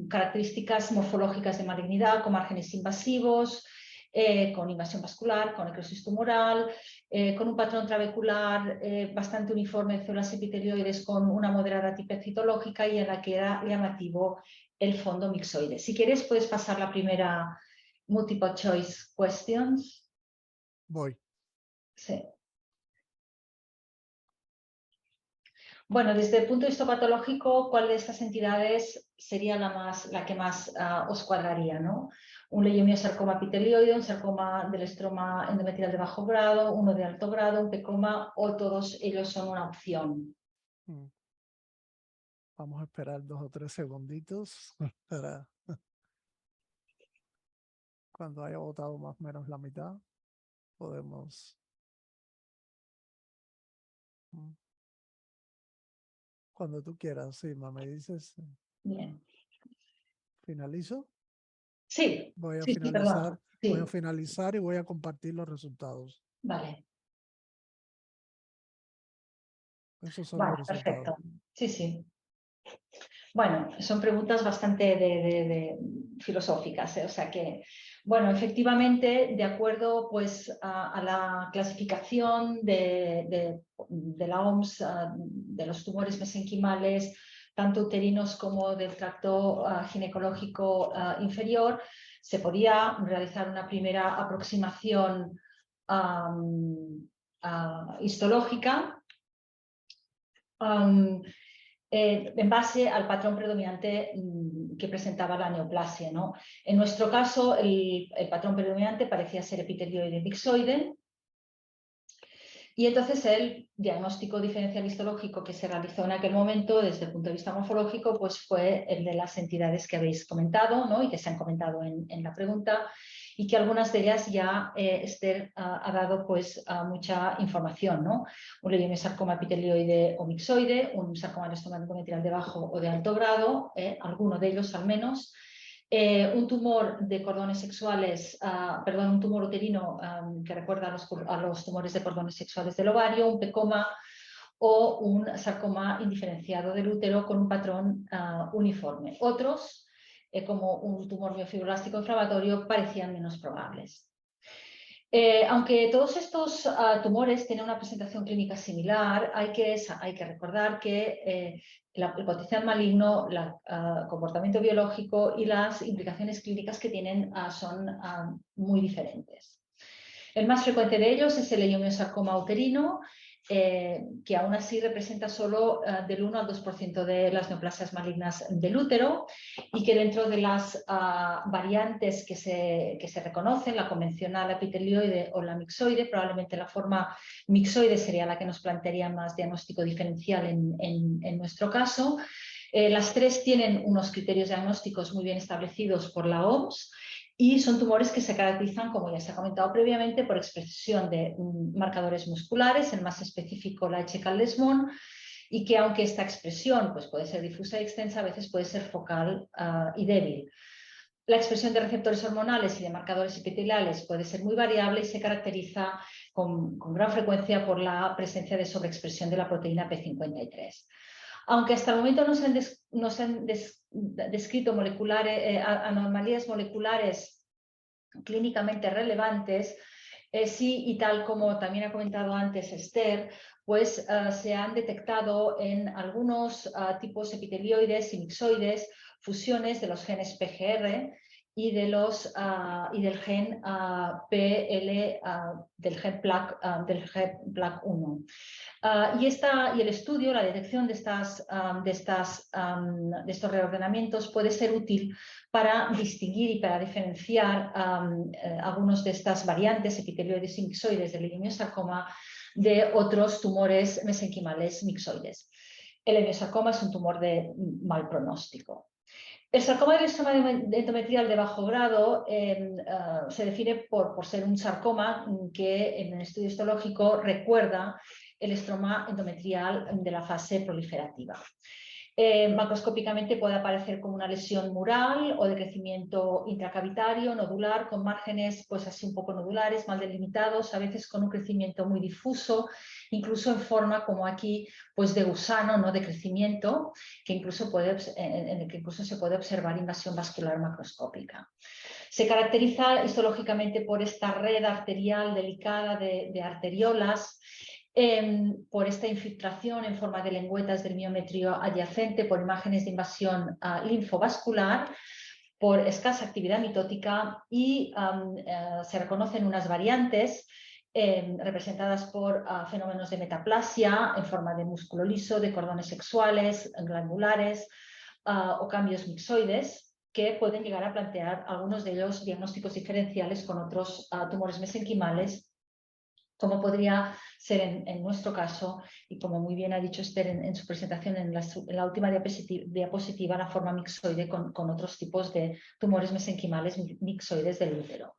características morfológicas de malignidad, con márgenes invasivos, con invasión vascular, con necrosis tumoral, con un patrón trabecular bastante uniforme de células epitelioides con una moderada tipez citológica y en la que era llamativo el fondo mixoide. Si quieres puedes pasar la primera multiple choice questions. Voy. Sí. Bueno, desde el punto de vista patológico, ¿cuál de estas entidades sería la que más os cuadraría, ¿no? Un leiomiosarcoma epitelioide, un sarcoma del estroma endometrial de bajo grado, uno de alto grado, un pecoma, o todos ellos son una opción. Vamos a esperar 2 o 3 segunditos para cuando haya votado más o menos la mitad, podemos. Cuando tú quieras, sí, me dices. Bien. ¿Finalizo? Sí, Voy a sí, finalizar, perdón. voy a Sí, finalizar y voy a compartir los resultados. vale, Esos son los vale, resultados. perfecto. Sí, sí. Bueno, son preguntas bastante filosóficas, ¿eh? O sea que, bueno, efectivamente, de acuerdo pues a la clasificación de la OMS de los tumores mesenquimales, tanto uterinos como del tracto ginecológico inferior, se podía realizar una primera aproximación histológica en base al patrón predominante que presentaba la neoplasia, ¿no? En nuestro caso, el patrón predominante parecía ser epitelioide mixoide, y entonces el diagnóstico diferencial histológico que se realizó en aquel momento desde el punto de vista morfológico pues fue el de las entidades que habéis comentado, ¿no? Y que se han comentado en la pregunta, y que algunas de ellas ya Esther ha dado pues mucha información, ¿no? Un leiomyosarcoma epitelioide o mixoide, un sarcoma elastoma endometrial de bajo o de alto grado, alguno de ellos al menos, un tumor de cordones sexuales, perdón, un tumor uterino que recuerda a los tumores de cordones sexuales del ovario, un pecoma o un sarcoma indiferenciado del útero con un patrón uniforme. Otros, como un tumor miofibrolástico inflamatorio, parecían menos probables. Aunque todos estos tumores tienen una presentación clínica similar, hay que recordar que el potencial maligno, el comportamiento biológico y las implicaciones clínicas que tienen son muy diferentes. El más frecuente de ellos es el leiomyosarcoma uterino, que aún así representa solo del 1 al 2% de las neoplasias malignas del útero, y que dentro de las variantes que se reconocen, la convencional epitelioide o la mixoide, probablemente la forma mixoide sería la que nos plantearía más diagnóstico diferencial en nuestro caso. Las tres tienen unos criterios diagnósticos muy bien establecidos por la OMS, y son tumores que se caracterizan, como ya se ha comentado previamente, por expresión de marcadores musculares, el más específico la Echecka-Lesmon, y que aunque esta expresión pues, puede ser difusa y extensa, a veces puede ser focal y débil. La expresión de receptores hormonales y de marcadores epiteliales puede ser muy variable y se caracteriza con gran frecuencia por la presencia de sobreexpresión de la proteína P53. Aunque hasta el momento no se han descrito anomalías moleculares clínicamente relevantes, sí, y tal como también ha comentado antes Esther, pues se han detectado en algunos tipos epitelioides y mixoides fusiones de los genes PGR y del gen del gen PLAC1. Y el estudio, la detección de estos reordenamientos puede ser útil para distinguir y para diferenciar algunos de estas variantes epitelioides y mixoides del leiomyosarcoma de otros tumores mesenquimales mixoides. El leiomyosarcoma es un tumor de mal pronóstico. El sarcoma del estroma endometrial de bajo grado se define por ser un sarcoma que en el estudio histológico recuerda el estroma endometrial de la fase proliferativa. Macroscópicamente puede aparecer como una lesión mural o de crecimiento intracavitario, nodular, con márgenes pues así un poco nodulares, mal delimitados, a veces con un crecimiento muy difuso, incluso en forma como aquí pues de gusano, ¿no? De crecimiento, que incluso en el que incluso se puede observar invasión vascular macroscópica. Se caracteriza histológicamente por esta red arterial delicada de arteriolas, por esta infiltración en forma de lengüetas del miometrio adyacente, por imágenes de invasión linfovascular, por escasa actividad mitótica, y se reconocen unas variantes representadas por fenómenos de metaplasia en forma de músculo liso, de cordones sexuales, glandulares o cambios mixoides, que pueden llegar a plantear algunos de ellos diagnósticos diferenciales con otros tumores mesenquimales, como podría ser en nuestro caso, y como muy bien ha dicho Esther en su presentación en la última diapositiva, la forma mixoide con otros tipos de tumores mesenquimales mixoides del útero.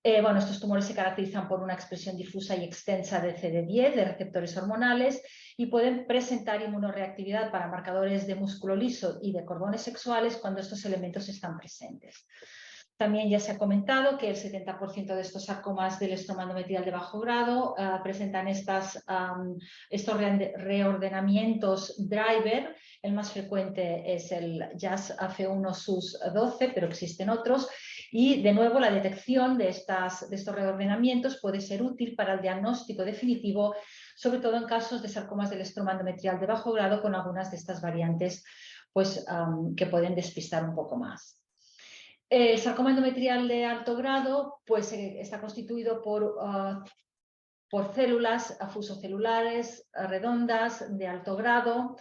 Bueno, estos tumores se caracterizan por una expresión difusa y extensa de CD10, de receptores hormonales, y pueden presentar inmunoreactividad para marcadores de músculo liso y de cordones sexuales cuando estos elementos están presentes. También ya se ha comentado que el 70% de estos sarcomas del estroma endometrial de bajo grado presentan estos reordenamientos driver. El más frecuente es el JAS-AF1-SUS12, pero existen otros. Y de nuevo, la detección de estos reordenamientos puede ser útil para el diagnóstico definitivo, sobre todo en casos de sarcomas del estroma endometrial de bajo grado con algunas de estas variantes pues, que pueden despistar un poco más. El sarcoma endometrial de alto grado pues, está constituido por células fusocelulares redondas de alto grado.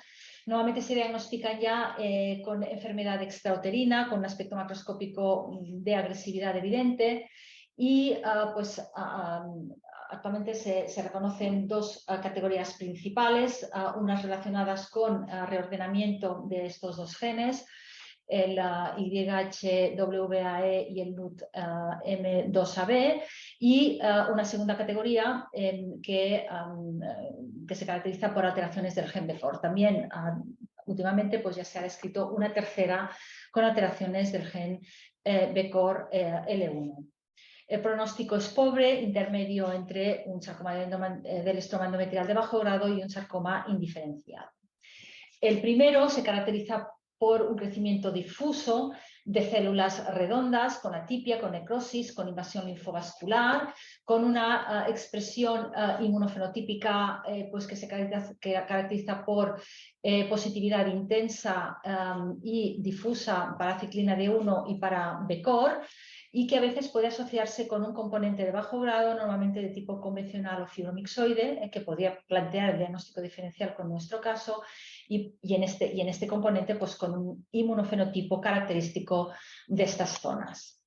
Normalmente se diagnostican ya con enfermedad extrauterina, con un aspecto macroscópico de agresividad evidente y actualmente se reconocen dos categorías principales, unas relacionadas con reordenamiento de estos dos genes, el YHWAE y el NUT-M2AB, y una segunda categoría que se caracteriza por alteraciones del gen BCOR. También últimamente pues, ya se ha descrito una tercera con alteraciones del gen BCOR L1. El pronóstico es pobre, intermedio entre un sarcoma del estroma endometrial de bajo grado y un sarcoma indiferenciado. El primero se caracteriza por un crecimiento difuso de células redondas, con atipia, con necrosis, con invasión linfovascular, con una expresión inmunofenotípica pues que se caracteriza por positividad intensa y difusa para ciclina D1 y para BCOR, y que a veces puede asociarse con un componente de bajo grado, normalmente de tipo convencional o fibromixoide, que podría plantear el diagnóstico diferencial con nuestro caso, y en este componente pues, con un inmunofenotipo característico de estas zonas.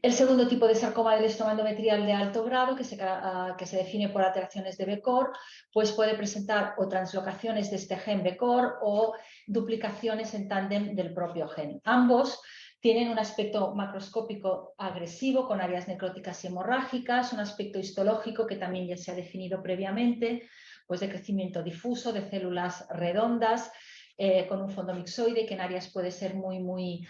El segundo tipo de sarcoma del estroma endometrial de alto grado, que se define por alteraciones de BCOR, pues puede presentar o translocaciones de este gen BCOR o duplicaciones en tándem del propio gen. Ambos tienen un aspecto macroscópico agresivo con áreas necróticas y hemorrágicas, un aspecto histológico que también ya se ha definido previamente, pues de crecimiento difuso de células redondas con un fondo mixoide que en áreas puede ser muy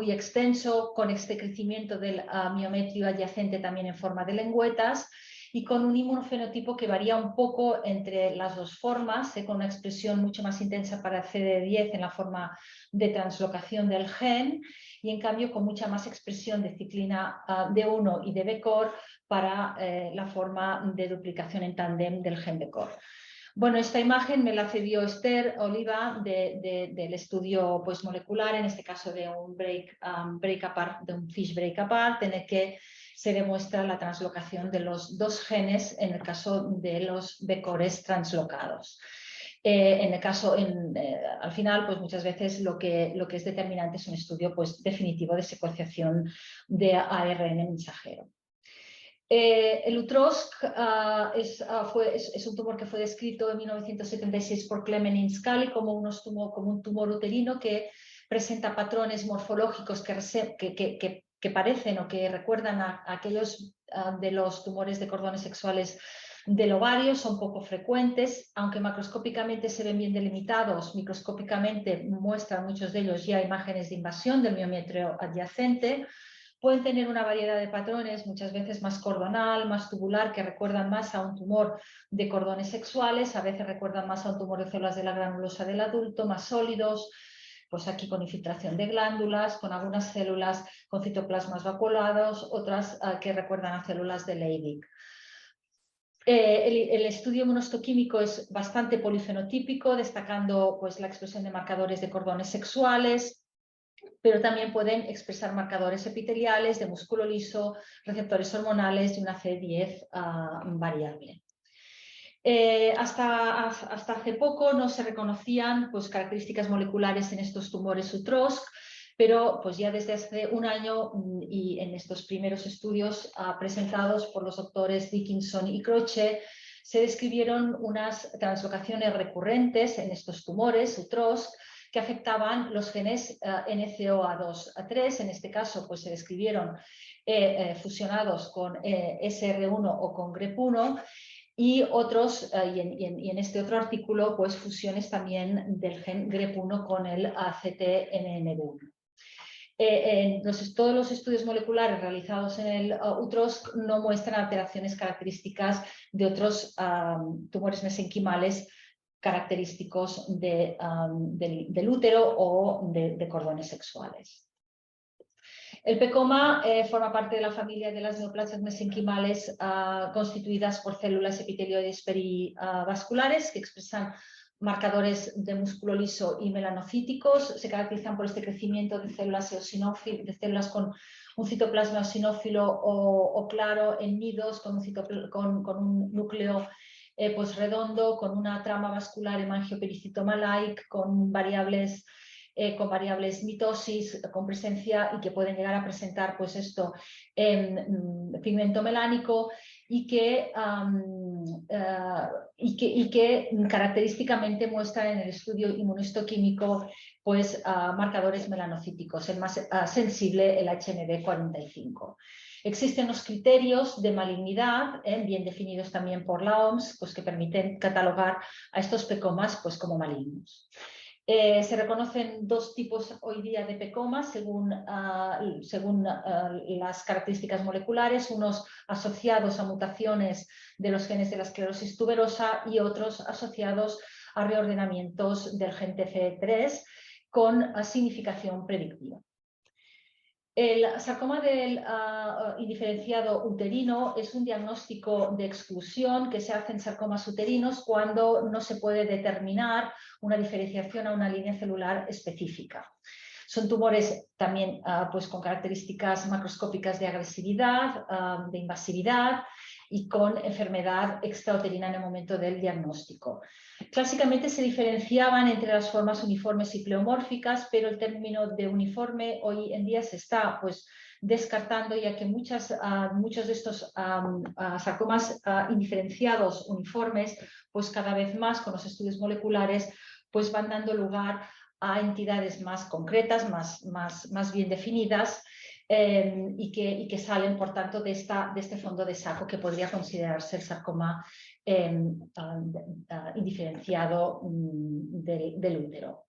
extenso, con este crecimiento del miometrio adyacente también en forma de lengüetas y con un inmunofenotipo que varía un poco entre las dos formas, con una expresión mucho más intensa para CD10 en la forma de translocación del gen y en cambio con mucha más expresión de ciclina D1 y de BCOR para la forma de duplicación en tándem del gen BCOR. Bueno, esta imagen me la cedió Esther Oliva del estudio pues, molecular, en este caso de un break apart, de un fish break apart, en el que se demuestra la translocación de los dos genes en el caso de los BCORes translocados. Al final, pues muchas veces lo que es determinante es un estudio pues, definitivo de secuenciación de ARN mensajero. El UTROSC es un tumor que fue descrito en 1976 por Clemenin Scali como un tumor uterino que presenta patrones morfológicos que parecen o que recuerdan a aquellos de los tumores de cordones sexuales del ovario. Son poco frecuentes, aunque macroscópicamente se ven bien delimitados, microscópicamente muestran muchos de ellos ya imágenes de invasión del miometrio adyacente. Pueden tener una variedad de patrones, muchas veces más cordonal, más tubular, que recuerdan más a un tumor de cordones sexuales, a veces recuerdan más a un tumor de células de la granulosa del adulto, más sólidos, pues aquí con infiltración de glándulas, con algunas células con citoplasmas vacuolados, otras que recuerdan a células de Leydig. El estudio inmunohistoquímico es bastante polifenotípico, destacando pues, la expresión de marcadores de cordones sexuales, pero también pueden expresar marcadores epiteliales de músculo liso, receptores hormonales y una CD10 variable. Hasta hace poco no se reconocían pues, características moleculares en estos tumores UTROSC, pero pues, ya desde hace un año y en estos primeros estudios presentados por los doctores Dickinson y Croce, se describieron unas translocaciones recurrentes en estos tumores UTROSC que afectaban los genes NCOA2-3, en este caso pues, se describieron fusionados con SR1 o con GREP1, y otros, y en este otro artículo, pues fusiones también del gen GREP1 con el ACTNN1. Todos los estudios moleculares realizados en el UTROSC no muestran alteraciones características de otros tumores mesenquimales característicos del útero o de cordones sexuales. El PEComa forma parte de la familia de las neoplasias mesenquimales constituidas por células epitelioides perivasculares que expresan marcadores de músculo liso y melanocíticos. Se caracterizan por este crecimiento de células de células con un citoplasma eosinófilo o claro en nidos, con un núcleo pues redondo, con una trama vascular hemangiopericitoma-like, con variables mitosis, con presencia y que pueden llegar a presentar pues esto pigmento melánico y que característicamente muestran en el estudio inmunohistoquímico pues marcadores melanocíticos, el más sensible, el HMD45. Existen los criterios de malignidad, bien definidos también por la OMS, pues, que permiten catalogar a estos PEComas pues, como malignos. Se reconocen dos tipos hoy día de PEComas según las características moleculares, unos asociados a mutaciones de los genes de la esclerosis tuberosa y otros asociados a reordenamientos del gen TCE3 con significación predictiva. El sarcoma del indiferenciado uterino es un diagnóstico de exclusión que se hace en sarcomas uterinos cuando no se puede determinar una diferenciación a una línea celular específica. Son tumores también pues con características macroscópicas de agresividad, de invasividad y con enfermedad extrauterina en el momento del diagnóstico. Clásicamente se diferenciaban entre las formas uniformes y pleomórficas, pero el término de uniforme hoy en día se está pues, descartando, ya que muchos de estos sarcomas indiferenciados uniformes, pues cada vez más con los estudios moleculares, pues van dando lugar a entidades más concretas, más bien definidas, y que salen, por tanto, de este fondo de saco que podría considerarse el sarcoma indiferenciado del útero.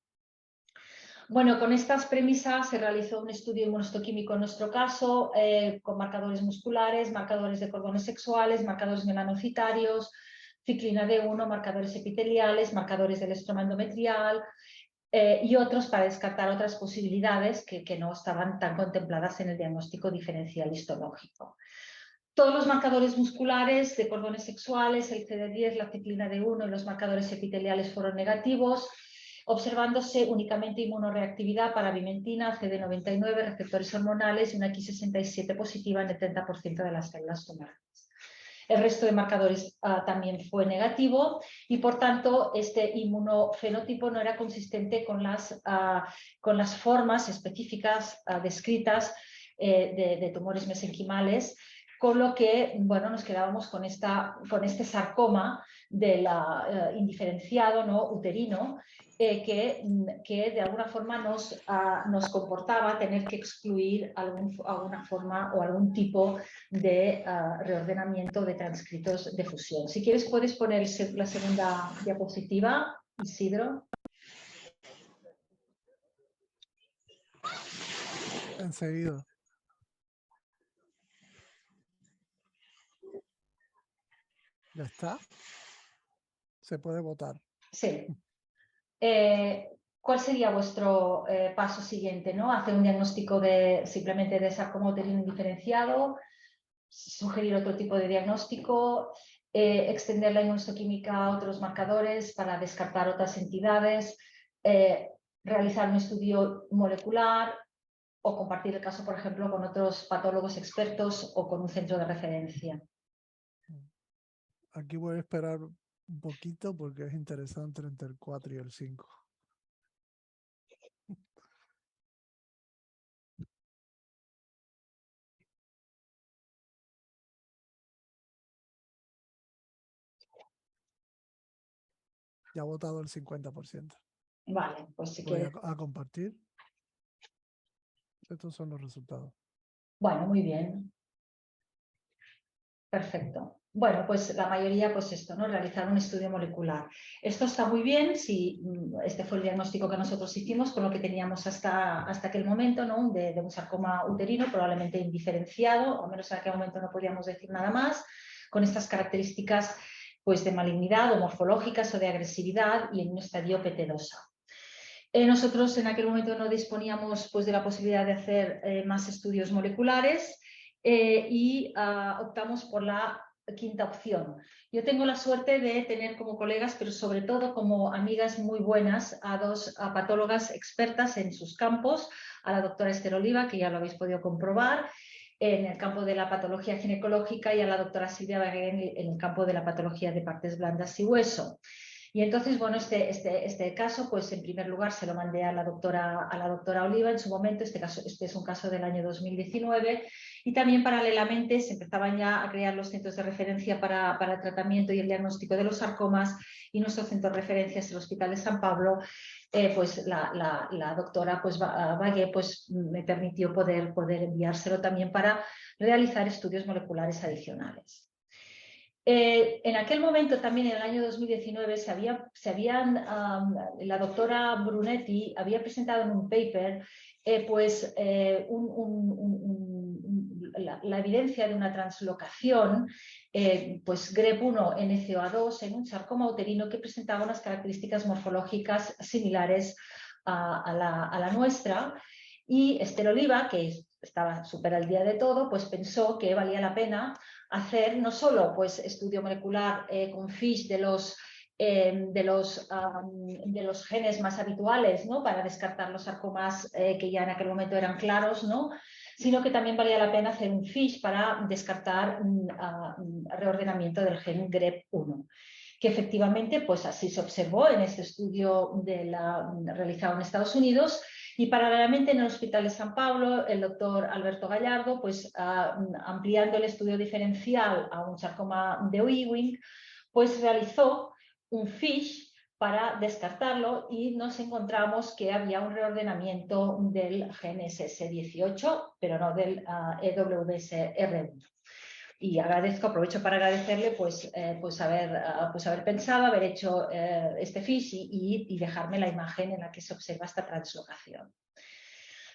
Bueno, con estas premisas se realizó un estudio inmunohistoquímico en nuestro caso, con marcadores musculares, marcadores de cordones sexuales, marcadores melanocitarios, ciclina D1, marcadores epiteliales, marcadores del estroma endometrial, y otros para descartar otras posibilidades que no estaban tan contempladas en el diagnóstico diferencial histológico. Todos los marcadores musculares de cordones sexuales, el CD10, la ciclina D1 y los marcadores epiteliales fueron negativos, observándose únicamente inmunoreactividad para vimentina, CD99, receptores hormonales y una Ki67 positiva en el 30% de las células tumorales. El resto de marcadores también fue negativo y, por tanto, este inmunofenotipo no era consistente con las formas específicas descritas de tumores mesenquimales, con lo que bueno, nos quedábamos con este sarcoma indiferenciado, ¿no? Uterino, que de alguna forma nos comportaba tener que excluir alguna forma o algún tipo de reordenamiento de transcritos de fusión. Si quieres puedes poner la segunda diapositiva, Isidro. Enseguida. ¿Ya está? Se puede votar. Sí. ¿Cuál sería vuestro paso siguiente, ¿no? Hacer un diagnóstico simplemente de sarcoma uterino indiferenciado, sugerir otro tipo de diagnóstico, extender la inmunohistoquímica a otros marcadores para descartar otras entidades, realizar un estudio molecular o compartir el caso, por ejemplo, con otros patólogos expertos o con un centro de referencia. Aquí voy a esperar un poquito porque es interesante entre el 4 y el 5. Ya ha votado el 50%. Vale, pues si Voy quieres. a compartir. Estos son los resultados. Bueno, muy bien. Perfecto. bueno, pues la mayoría, pues esto, ¿no? Realizar un estudio molecular. Esto está muy bien, si este fue el diagnóstico que nosotros hicimos con lo que teníamos hasta aquel momento, ¿no? De un sarcoma uterino, probablemente indiferenciado, o al menos en aquel momento no podíamos decir nada más, con estas características pues, de malignidad o morfológicas o de agresividad y en un estadio PT2A. Nosotros en aquel momento no disponíamos pues, de la posibilidad de hacer más estudios moleculares y optamos por la quinta opción. Yo tengo la suerte de tener como colegas, pero sobre todo como amigas muy buenas, a dos patólogas expertas en sus campos, a la doctora Esther Oliva, que ya lo habéis podido comprobar, en el campo de la patología ginecológica, y a la doctora Silvia Bagué en el campo de la patología de partes blandas y hueso. Y entonces, bueno, este caso, pues en primer lugar se lo mandé a la doctora Oliva en su momento. Este es un caso del año 2019, y también paralelamente se empezaban ya a crear los centros de referencia para el tratamiento y el diagnóstico de los sarcomas, y nuestro centro de referencia es el Hospital de San Pablo. Pues la doctora pues, Bagué pues, me permitió poder enviárselo también para realizar estudios moleculares adicionales. En aquel momento, también en el año 2019, la doctora Brunetti había presentado en un paper la evidencia de una translocación pues GREP1 NCOA2 en un sarcoma uterino que presentaba unas características morfológicas similares a la nuestra, y Esther Oliva, que estaba súper al día de todo, pues pensó que valía la pena hacer no solo pues, estudio molecular con FISH de los genes más habituales, ¿no? Para descartar los sarcomas que ya en aquel momento eran claros, ¿no? Sino que también valía la pena hacer un FISH para descartar reordenamiento del gen GREP1, que efectivamente pues así se observó en este estudio realizado en Estados Unidos. Y paralelamente en el Hospital de San Pablo, el doctor Alberto Gallardo, pues ampliando el estudio diferencial a un sarcoma de Ewing, pues realizó un FISH para descartarlo, y nos encontramos que había un reordenamiento del gen SS18, pero no del EWSR1. Y aprovecho para agradecerle haber pensado, haber hecho este FISH y dejarme la imagen en la que se observa esta translocación.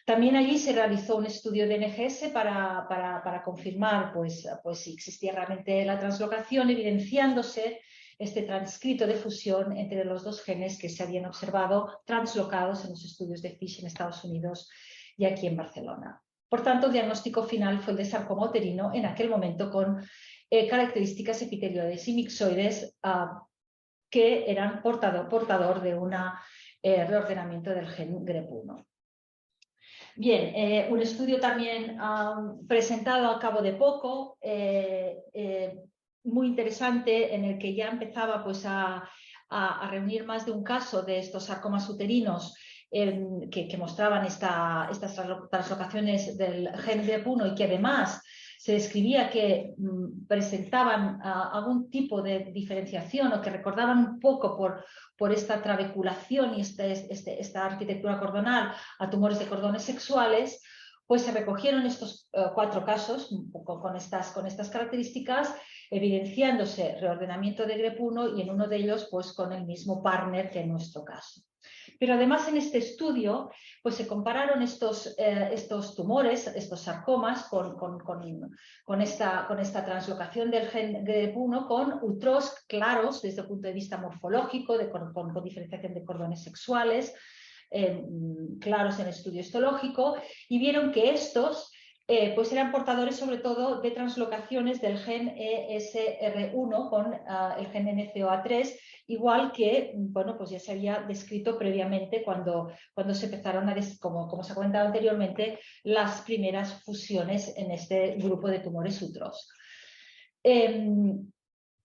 También allí se realizó un estudio de NGS para confirmar pues, si existía realmente la translocación, evidenciándose este transcrito de fusión entre los dos genes que se habían observado translocados en los estudios de FISH en Estados Unidos y aquí en Barcelona. Por tanto, el diagnóstico final fue el de sarcoma uterino, en aquel momento con características epitelioides y mixoides que eran portador de un reordenamiento del gen GREP1. Bien, un estudio también presentado al cabo de poco, muy interesante, en el que ya empezaba pues, a reunir más de un caso de estos sarcomas uterinos que mostraban estas translocaciones del gen GREP1, y que además se describía que presentaban algún tipo de diferenciación, o que recordaban un poco por esta trabeculación y esta arquitectura cordonal a tumores de cordones sexuales. Pues se recogieron estos 4 casos un poco con estas características, evidenciándose reordenamiento de GREP1, y en uno de ellos pues, con el mismo partner que en nuestro caso. Pero además en este estudio pues, se compararon estos tumores, estos sarcomas, con esta translocación del gen GREP1 con UTROs claros desde el punto de vista morfológico, con diferenciación de cordones sexuales, claros en el estudio histológico, y vieron que estos pues eran portadores sobre todo de translocaciones del gen ESR1 con el gen NCOA3, igual que bueno, pues ya se había descrito previamente cuando se empezaron como se ha comentado anteriormente, las primeras fusiones en este grupo de tumores UTROs.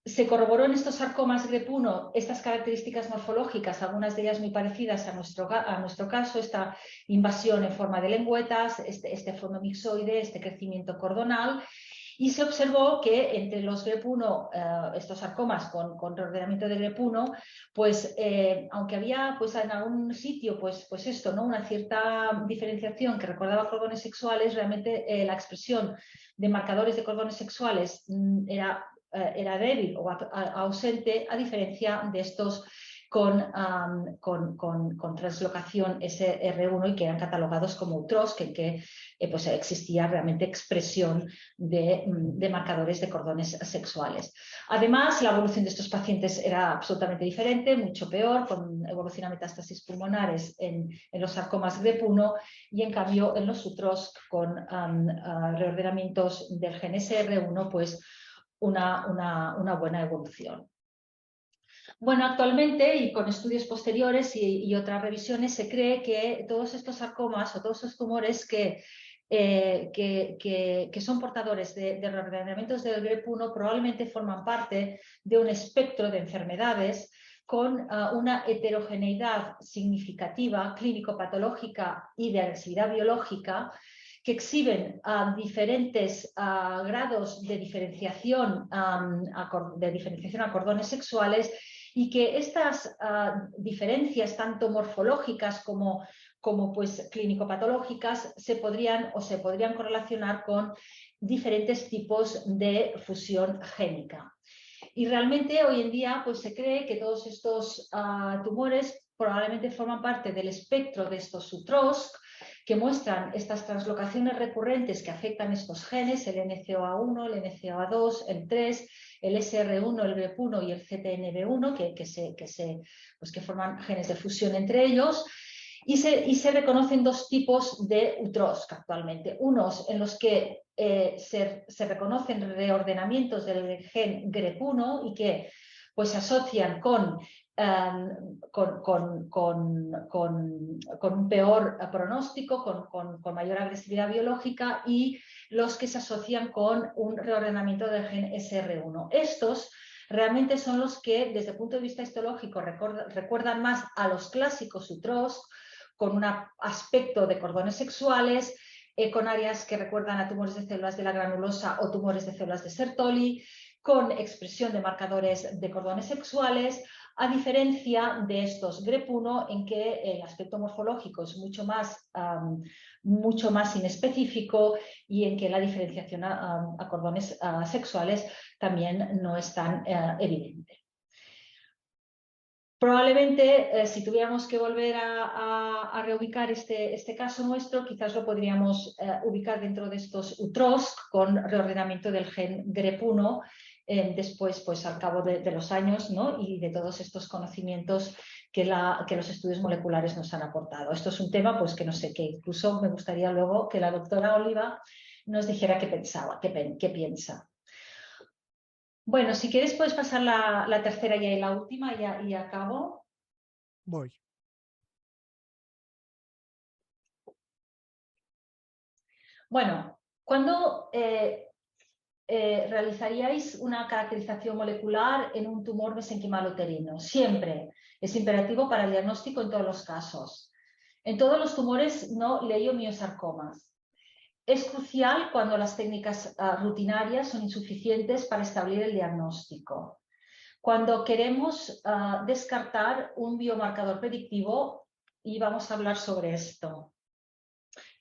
Se corroboró en estos sarcomas GREP1 estas características morfológicas, algunas de ellas muy parecidas a nuestro caso, esta invasión en forma de lengüetas, este fondo mixoide, este crecimiento cordonal, y se observó que entre los GREP1, estos sarcomas con reordenamiento de GREP1, pues aunque había pues, en algún sitio pues esto, ¿no? Una cierta diferenciación que recordaba cordones sexuales, realmente la expresión de marcadores de cordones sexuales era era débil o ausente, a diferencia de estos con translocación SR1 y que eran catalogados como UTROSC, en que pues existía realmente expresión de marcadores de cordones sexuales. Además, la evolución de estos pacientes era absolutamente diferente, mucho peor, con evolución a metástasis pulmonares en los sarcomas GREP1 y en cambio en los UTROSC con reordenamientos del gen SR1, pues una buena evolución. Bueno, actualmente y con estudios posteriores y otras revisiones se cree que todos estos sarcomas o todos estos tumores que son portadores de reordenamientos del GREP1 probablemente forman parte de un espectro de enfermedades con una heterogeneidad significativa clínico-patológica y de agresividad biológica que exhiben diferentes grados de diferenciación a cordones sexuales y que estas diferencias tanto morfológicas como pues clínico-patológicas se podrían correlacionar con diferentes tipos de fusión génica. Y realmente hoy en día pues se cree que todos estos tumores probablemente forman parte del espectro de estos UTROSC, que muestran estas translocaciones recurrentes que afectan estos genes, el NCOA1, el NCOA2, el 3, el SR1, el GREP1 y el CTNB1, que forman genes de fusión entre ellos. Y se reconocen dos tipos de UTROSC actualmente. Unos en los que se reconocen reordenamientos del gen GREP1 y que pues, se asocian con un peor pronóstico, con mayor agresividad biológica, y los que se asocian con un reordenamiento del gen SR1. Estos realmente son los que, desde el punto de vista histológico, recuerdan más a los clásicos UTROSC, con un aspecto de cordones sexuales, con áreas que recuerdan a tumores de células de la granulosa o tumores de células de Sertoli, con expresión de marcadores de cordones sexuales, a diferencia de estos GREP1, en que el aspecto morfológico es mucho más inespecífico y en que la diferenciación a cordones sexuales también no es tan evidente. Probablemente, si tuviéramos que volver a reubicar este caso nuestro, quizás lo podríamos ubicar dentro de estos UTROSC con reordenamiento del gen GREP1, después, pues al cabo de los años, ¿no? Y de todos estos conocimientos que los estudios moleculares nos han aportado. Esto es un tema pues, que no sé, que incluso me gustaría luego que la doctora Oliva nos dijera qué piensa. Bueno, si quieres puedes pasar la tercera ya y la última y acabo. Voy. Bueno, ¿cuándo realizaríais una caracterización molecular en un tumor mesenquimal uterino? Siempre. Es imperativo para el diagnóstico en todos los casos. En todos los tumores no leiomiosarcomas. Es crucial cuando las técnicas rutinarias son insuficientes para establecer el diagnóstico. Cuando queremos descartar un biomarcador predictivo, y vamos a hablar sobre esto.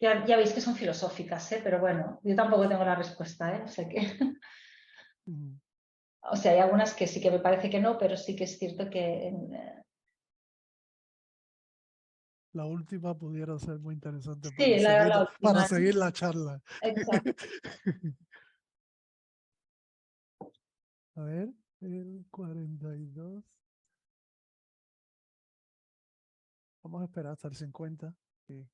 Ya veis que son filosóficas, pero bueno, yo tampoco tengo la respuesta, o sea que... O sea, hay algunas que sí que me parece que no, pero sí que es cierto que... La última pudiera ser muy interesante Sí, la última, para seguir la charla. Exacto. A ver, el 42. Vamos a esperar hasta el 50. Sí.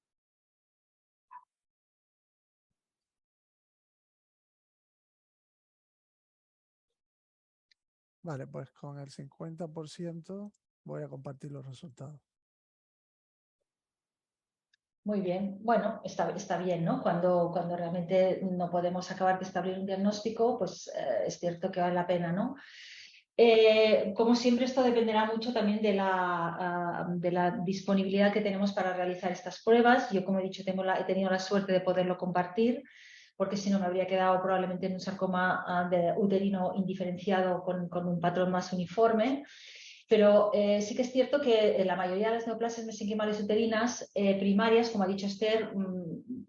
Vale, pues con el 50% voy a compartir los resultados. Muy bien, bueno, está bien, ¿no? Cuando realmente no podemos acabar de establecer un diagnóstico, pues es cierto que vale la pena, ¿no? Como siempre, esto dependerá mucho también de la disponibilidad que tenemos para realizar estas pruebas. Yo, como he dicho, he tenido la suerte de poderlo compartir, porque si no me habría quedado probablemente en un sarcoma uterino indiferenciado con un patrón más uniforme. Pero sí que es cierto que en la mayoría de las neoplasias mesenquimales uterinas primarias, como ha dicho Esther,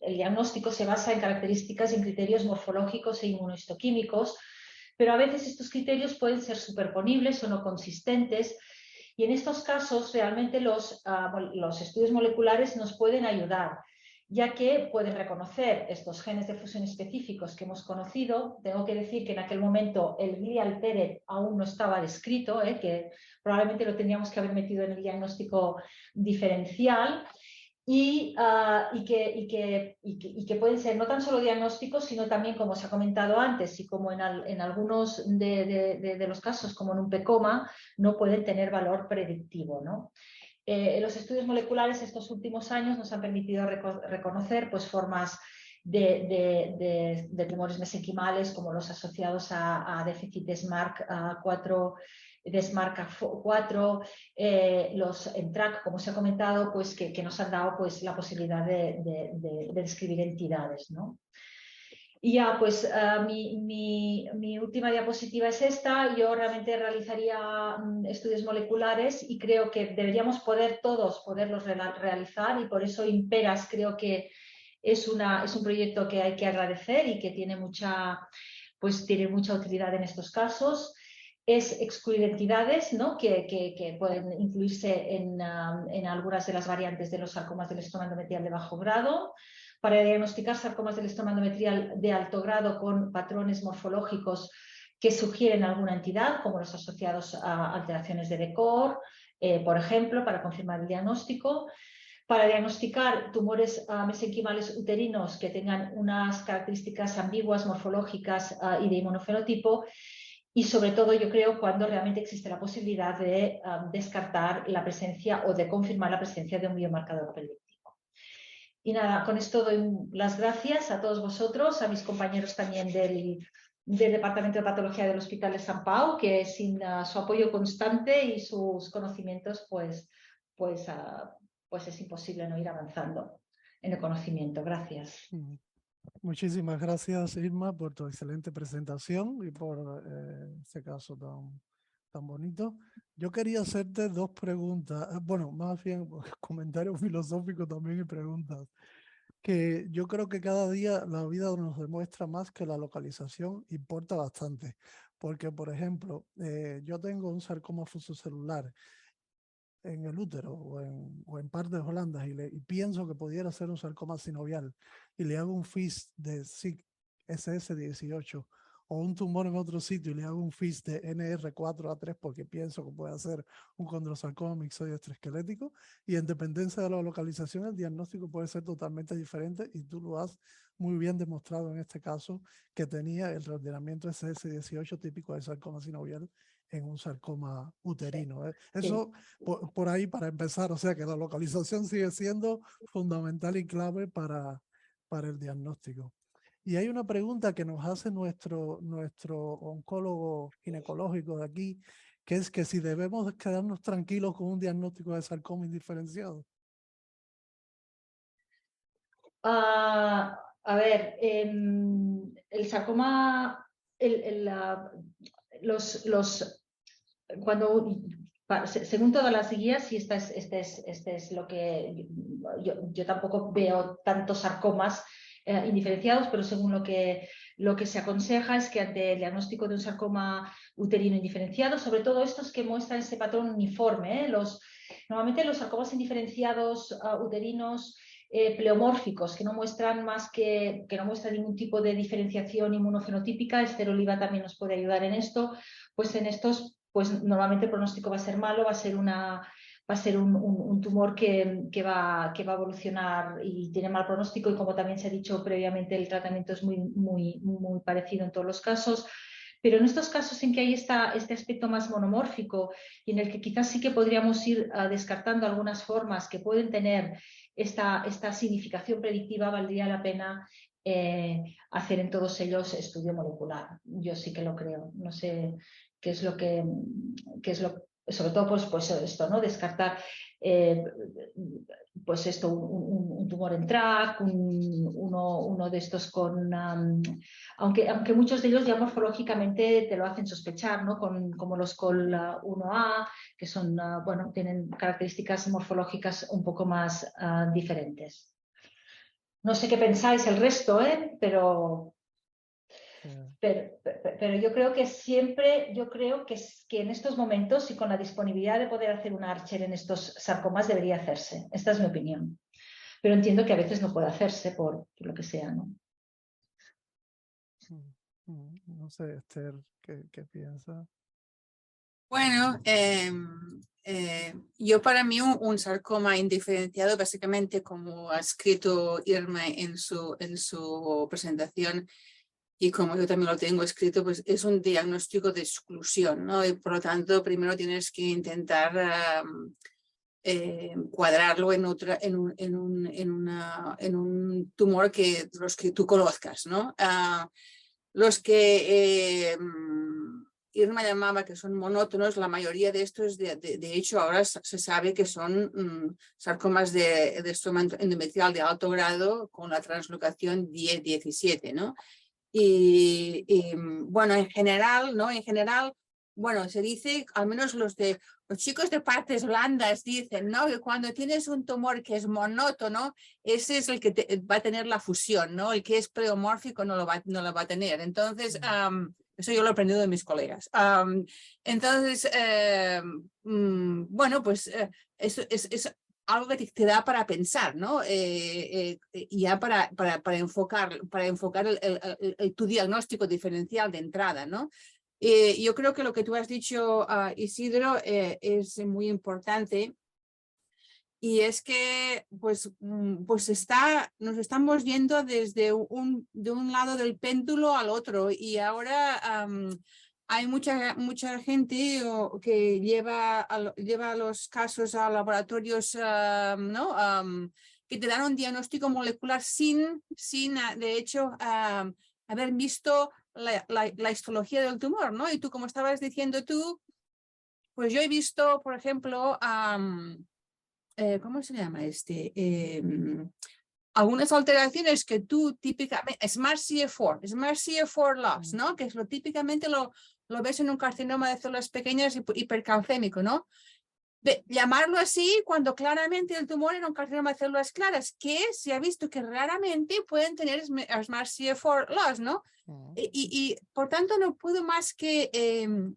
el diagnóstico se basa en características y en criterios morfológicos e inmunohistoquímicos pero a veces estos criterios pueden ser superponibles o no consistentes. Y en estos casos realmente los estudios moleculares nos pueden ayudar, ya que pueden reconocer estos genes de fusión específicos que hemos conocido. Tengo que decir que en aquel momento el glial pérez aún no estaba descrito, que probablemente lo tendríamos que haber metido en el diagnóstico diferencial. Y que pueden ser no tan solo diagnósticos, sino también, como se ha comentado antes, y como en algunos de los casos, como en un PEComa, no pueden tener valor predictivo, ¿no? Los estudios moleculares estos últimos años nos han permitido reconocer pues, formas de tumores mesenquimales como los asociados a déficit de SMARC4, los ENTRAC, como se ha comentado, pues, que nos han dado pues, la posibilidad de describir entidades, ¿no? Y ya, pues mi última diapositiva es esta. Yo realmente realizaría estudios moleculares y creo que deberíamos todos poderlos realizar, y por eso IMPERAS creo que es un proyecto que hay que agradecer y que tiene mucha utilidad en estos casos. Es excluir entidades, ¿no? que pueden incluirse en algunas de las variantes de los sarcomas del estroma endometrial de bajo grado, para diagnosticar sarcomas del estroma endometrial de alto grado con patrones morfológicos que sugieren alguna entidad, como los asociados a alteraciones de DECOR, por ejemplo, para confirmar el diagnóstico. Para diagnosticar tumores mesenquimales uterinos que tengan unas características ambiguas, morfológicas y de inmunofenotipo. Y sobre todo, yo creo, cuando realmente existe la posibilidad de descartar la presencia o de confirmar la presencia de un biomarcador predictivo. Y nada, con esto doy las gracias a todos vosotros, a mis compañeros también del Departamento de Patología del Hospital de Sant Pau, que sin su apoyo constante y sus conocimientos, pues es imposible no ir avanzando en el conocimiento. Gracias. Muchísimas gracias, Irma, por tu excelente presentación y por este caso tan bonito. Yo quería hacerte dos preguntas, bueno, más bien comentarios filosóficos también y preguntas, que yo creo que cada día la vida nos demuestra más que la localización importa bastante, porque, por ejemplo, yo tengo un sarcoma fusocelular en el útero o en partes holandas y pienso que pudiera ser un sarcoma sinovial y le hago un FIS de SS18 o un tumor en otro sitio y le hago un FIS de NR4A3 porque pienso que puede ser un condrosarcoma mixoide extraesquelético, y en dependencia de la localización el diagnóstico puede ser totalmente diferente, y tú lo has muy bien demostrado en este caso, que tenía el reordenamiento SS18 típico del sarcoma sinovial en un sarcoma uterino. Eso por ahí para empezar, o sea que la localización sigue siendo fundamental y clave para el diagnóstico. Y hay una pregunta que nos hace nuestro oncólogo ginecológico de aquí, que es que si debemos quedarnos tranquilos con un diagnóstico de sarcoma indiferenciado. A ver, el sarcoma, según todas las guías, y este es lo que yo tampoco veo tantos sarcomas indiferenciados, pero según lo que se aconseja es que ante el diagnóstico de un sarcoma uterino indiferenciado, sobre todo estos que muestran ese patrón uniforme, normalmente los sarcomas indiferenciados uterinos pleomórficos, que no muestran que no muestran ningún tipo de diferenciación inmunofenotípica, el Steroliva también nos puede ayudar en esto, pues en estos pues normalmente el pronóstico va a ser malo, va a ser un tumor que va a evolucionar y tiene mal pronóstico, y como también se ha dicho previamente, el tratamiento es muy parecido en todos los casos. Pero en estos casos en que hay este aspecto más monomórfico y en el que quizás sí que podríamos ir descartando algunas formas que pueden tener esta significación predictiva, valdría la pena hacer en todos ellos estudio molecular. Yo sí que lo creo. No sé qué es lo que sobre todo pues esto, ¿no? Descartar pues esto, un tumor en TRAC, uno de estos con aunque muchos de ellos ya morfológicamente te lo hacen sospechar, ¿no? Como los COL1A, que son bueno, tienen características morfológicas un poco más diferentes. No sé qué pensáis el resto, pero Pero yo creo que siempre, que en estos momentos y con la disponibilidad de poder hacer un Archer en estos sarcomas debería hacerse. Esta es mi opinión. Pero entiendo que a veces no puede hacerse por lo que sea, ¿no? No sé, Esther, ¿qué piensas? Bueno, yo para mí un sarcoma indiferenciado, básicamente como ha escrito Irma en su presentación y como yo también lo tengo escrito, pues es un diagnóstico de exclusión, ¿no? Y por lo tanto, primero tienes que intentar cuadrarlo en un tumor que los que tú conozcas, ¿no? Los que Irma llamaba que son monótonos, la mayoría de estos, de hecho, ahora se sabe que son sarcomas de estroma endometrial de alto grado con la translocación 10-17, ¿no? Y bueno, en general, ¿no? En general, bueno, se dice, al menos los chicos de partes blandas dicen, ¿no? Que cuando tienes un tumor que es monótono, ese es el que va a tener la fusión, ¿no? El que es pleomórfico no lo va a tener. Entonces, eso yo lo he aprendido de mis colegas. Entonces, bueno, pues eso es algo que te da para pensar, ¿no? Ya para enfocar tu diagnóstico diferencial de entrada, ¿no? Yo creo que lo que tú has dicho, Isidro, es muy importante. Y es que pues nos estamos yendo desde de un lado del péndulo al otro y ahora hay mucha gente que lleva los casos a laboratorios ¿no? Que te dan un diagnóstico molecular sin de hecho, haber visto la histología del tumor, ¿no? Y tú, como estabas diciendo tú, pues yo he visto, por ejemplo, ¿cómo se llama este? Algunas alteraciones que tú típicamente, SMART-CA4 loss, ¿no? Que es típicamente lo ves en un carcinoma de células pequeñas hipercalcémico, ¿no? Llamarlo así cuando claramente el tumor era un carcinoma de células claras, que se ha visto que raramente pueden tener SMART-CA4 loss, ¿no? Y por tanto no puedo más que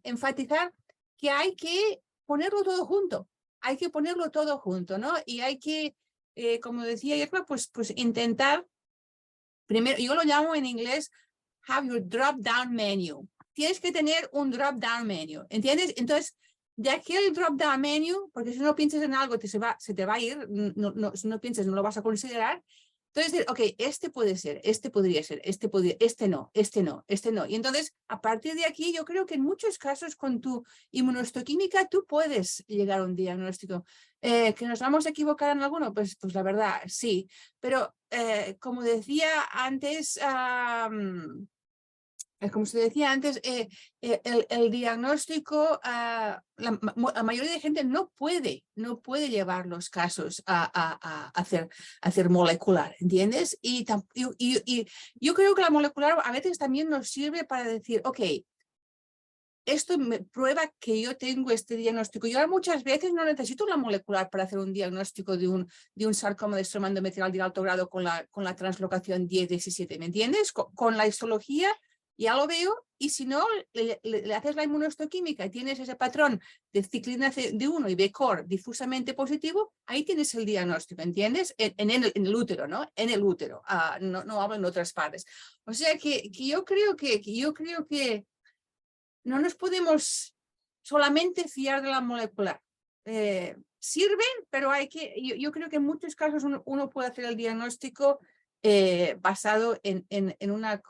enfatizar que hay que ponerlo todo junto. Hay que ponerlo todo junto, ¿no? Y hay que, como decía Irma, pues intentar, primero, yo lo llamo en inglés, have your drop-down menu. Tienes que tener un drop-down menu, ¿entiendes? Entonces, de aquel drop-down menu, porque si no piensas en algo, se te va a ir, si no piensas, no lo vas a considerar. Entonces, ok, este puede ser, este podría ser, este no. Y entonces, a partir de aquí, yo creo que en muchos casos con tu inmunohistoquímica tú puedes llegar a un diagnóstico. ¿Que nos vamos a equivocar en alguno? Pues la verdad, sí. Pero, como decía antes, como se decía antes, el diagnóstico, la mayoría de gente no puede llevar los casos a hacer molecular, ¿entiendes? Y yo creo que la molecular a veces también nos sirve para decir, ok, esto me prueba que yo tengo este diagnóstico. Yo muchas veces no necesito la molecular para hacer un diagnóstico de un sarcoma de estroma endometrial de alto grado con la translocación 10-17, ¿me entiendes? Con la histología ya lo veo, y si no, le haces la inmunohistoquímica y tienes ese patrón de ciclina D1 y B-core difusamente positivo, ahí tienes el diagnóstico, ¿entiendes? En el útero, ¿no? En el útero, no hablo en otras partes. O sea que yo creo que no nos podemos solamente fiar de la molecular. Sirven, pero yo creo que en muchos casos uno puede hacer el diagnóstico basado en una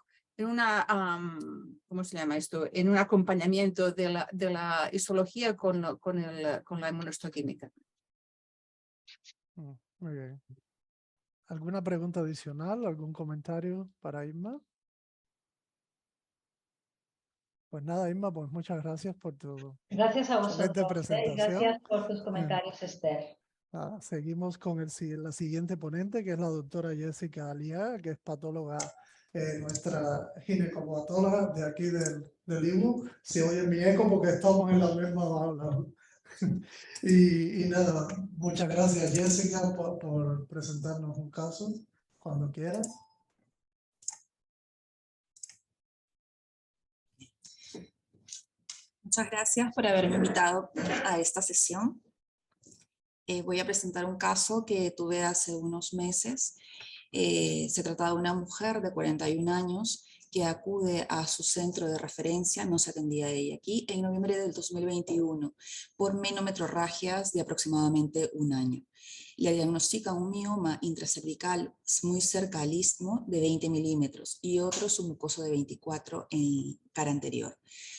¿cómo se llama esto? En un acompañamiento de la histología con la inmunohistoquímica. Muy bien. ¿Alguna pregunta adicional? ¿Algún comentario para Irma? Pues nada, Irma, pues muchas gracias por tu Gracias a excelente vosotros, y presentación. gracias por tus comentarios, Esther. Seguimos con la siguiente ponente, que es la doctora Jessica Aliaga, que es patóloga, nuestra ginecopatóloga de aquí del IMU. Se oye mi eco porque estamos en la misma aula. y nada, muchas gracias, Jessica, por presentarnos un caso, cuando quieras. Muchas gracias por haberme invitado a esta sesión. Voy a presentar un caso que tuve hace unos meses. Se trata de una mujer de 41 años que acude a su centro de referencia, no se atendía a ella aquí, en noviembre del 2021 por menometrorragias de aproximadamente un año. Le diagnostican un mioma intracervical muy cerca al istmo de 20 milímetros y otro submucoso de 24 en cara anterior.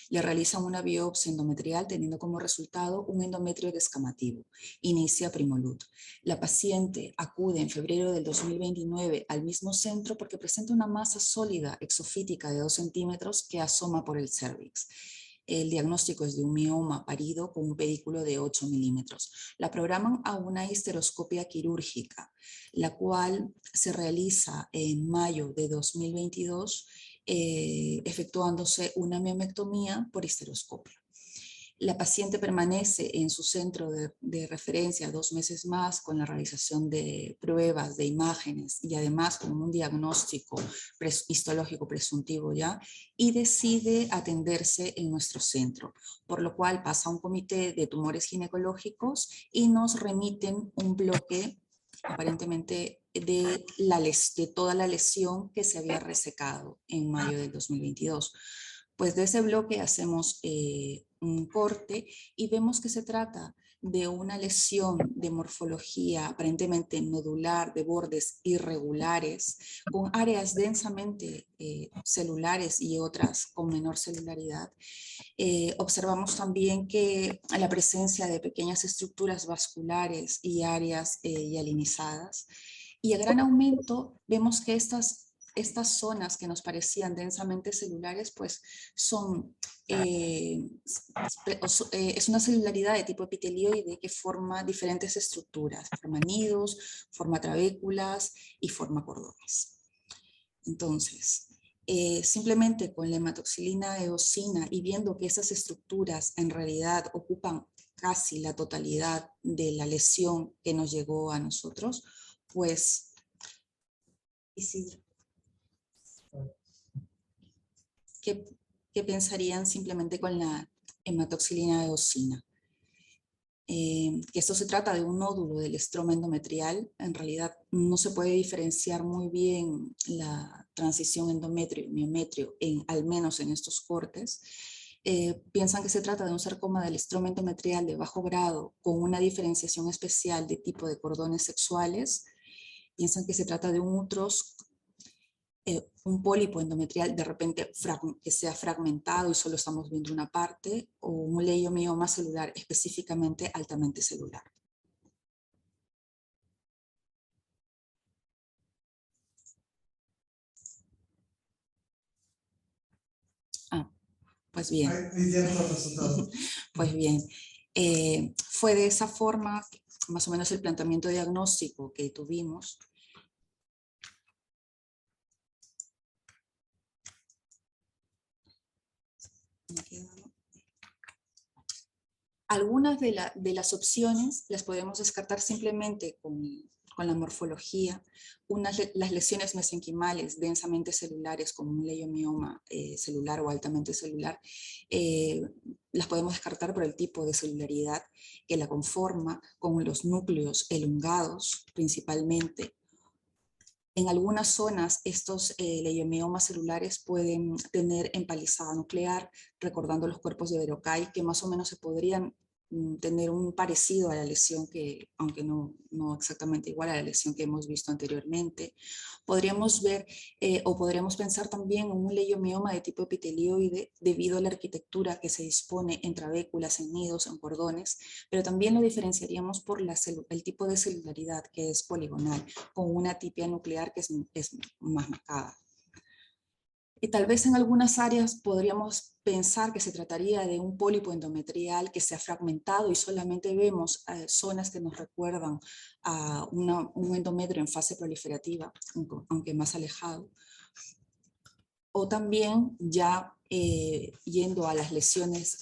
Le realizan una biopsia endometrial teniendo como resultado un endometrio descamativo. Inicia Primolut. La paciente acude en febrero del 2029 al mismo centro porque presenta una masa sólida exofítica de 2 centímetros que asoma por el cérvix. El diagnóstico es de un mioma parido con un pedículo de 8 milímetros. La programan a una histeroscopia quirúrgica, la cual se realiza en mayo de 2022, efectuándose una miomectomía por histeroscopio. La paciente permanece en su centro de referencia 2 meses más con la realización de pruebas, de imágenes y además con un diagnóstico histológico presuntivo ya, y decide atenderse en nuestro centro, por lo cual pasa a un comité de tumores ginecológicos y nos remiten un bloque aparentemente de toda la lesión que se había resecado en mayo del 2022. Pues de ese bloque hacemos un corte y vemos que se trata de una lesión de morfología aparentemente nodular, de bordes irregulares, con áreas densamente celulares y otras con menor celularidad. Observamos también que la presencia de pequeñas estructuras vasculares y áreas hialinizadas. Y a gran aumento vemos que estas zonas que nos parecían densamente celulares, pues son, es una celularidad de tipo epitelioide que forma diferentes estructuras, forma nidos, forma trabéculas y forma cordones. Entonces, simplemente con la hematoxilina eosina y viendo que esas estructuras en realidad ocupan casi la totalidad de la lesión que nos llegó a nosotros, pues, Isidro, ¿qué pensarían simplemente con la hematoxilina eosina? Que esto se trata de un nódulo del estroma endometrial. En realidad no se puede diferenciar muy bien la transición endometrio-miometrio, al menos en estos cortes. Piensan que se trata de un sarcoma del estroma endometrial de bajo grado con una diferenciación especial de tipo de cordones sexuales. Piensan que se trata de un útero, un pólipo endometrial de repente que sea fragmentado y solo estamos viendo una parte, o un leiomioma celular específicamente altamente celular. Pues bien. Pues bien, fue de esa forma más o menos el planteamiento diagnóstico que tuvimos. Algunas de las opciones las podemos descartar simplemente con la morfología. Las lesiones mesenquimales densamente celulares como un leiomioma celular o altamente celular, las podemos descartar por el tipo de celularidad que la conforma, con los núcleos elongados principalmente. En algunas zonas estos leiomiomas celulares pueden tener empalizada nuclear, recordando los cuerpos de Verocay, que más o menos se podrían tener un parecido a la lesión que, aunque no exactamente igual a la lesión que hemos visto anteriormente. Podríamos ver o podríamos pensar también en un leiomioma de tipo epitelioide debido a la arquitectura que se dispone en trabéculas, en nidos, en cordones, pero también lo diferenciaríamos por el tipo de celularidad que es poligonal, con una tipia nuclear que es más marcada. Y tal vez en algunas áreas podríamos pensar que se trataría de un pólipo endometrial que se ha fragmentado y solamente vemos zonas que nos recuerdan a un endometrio en fase proliferativa, aunque más alejado. O también ya yendo a las lesiones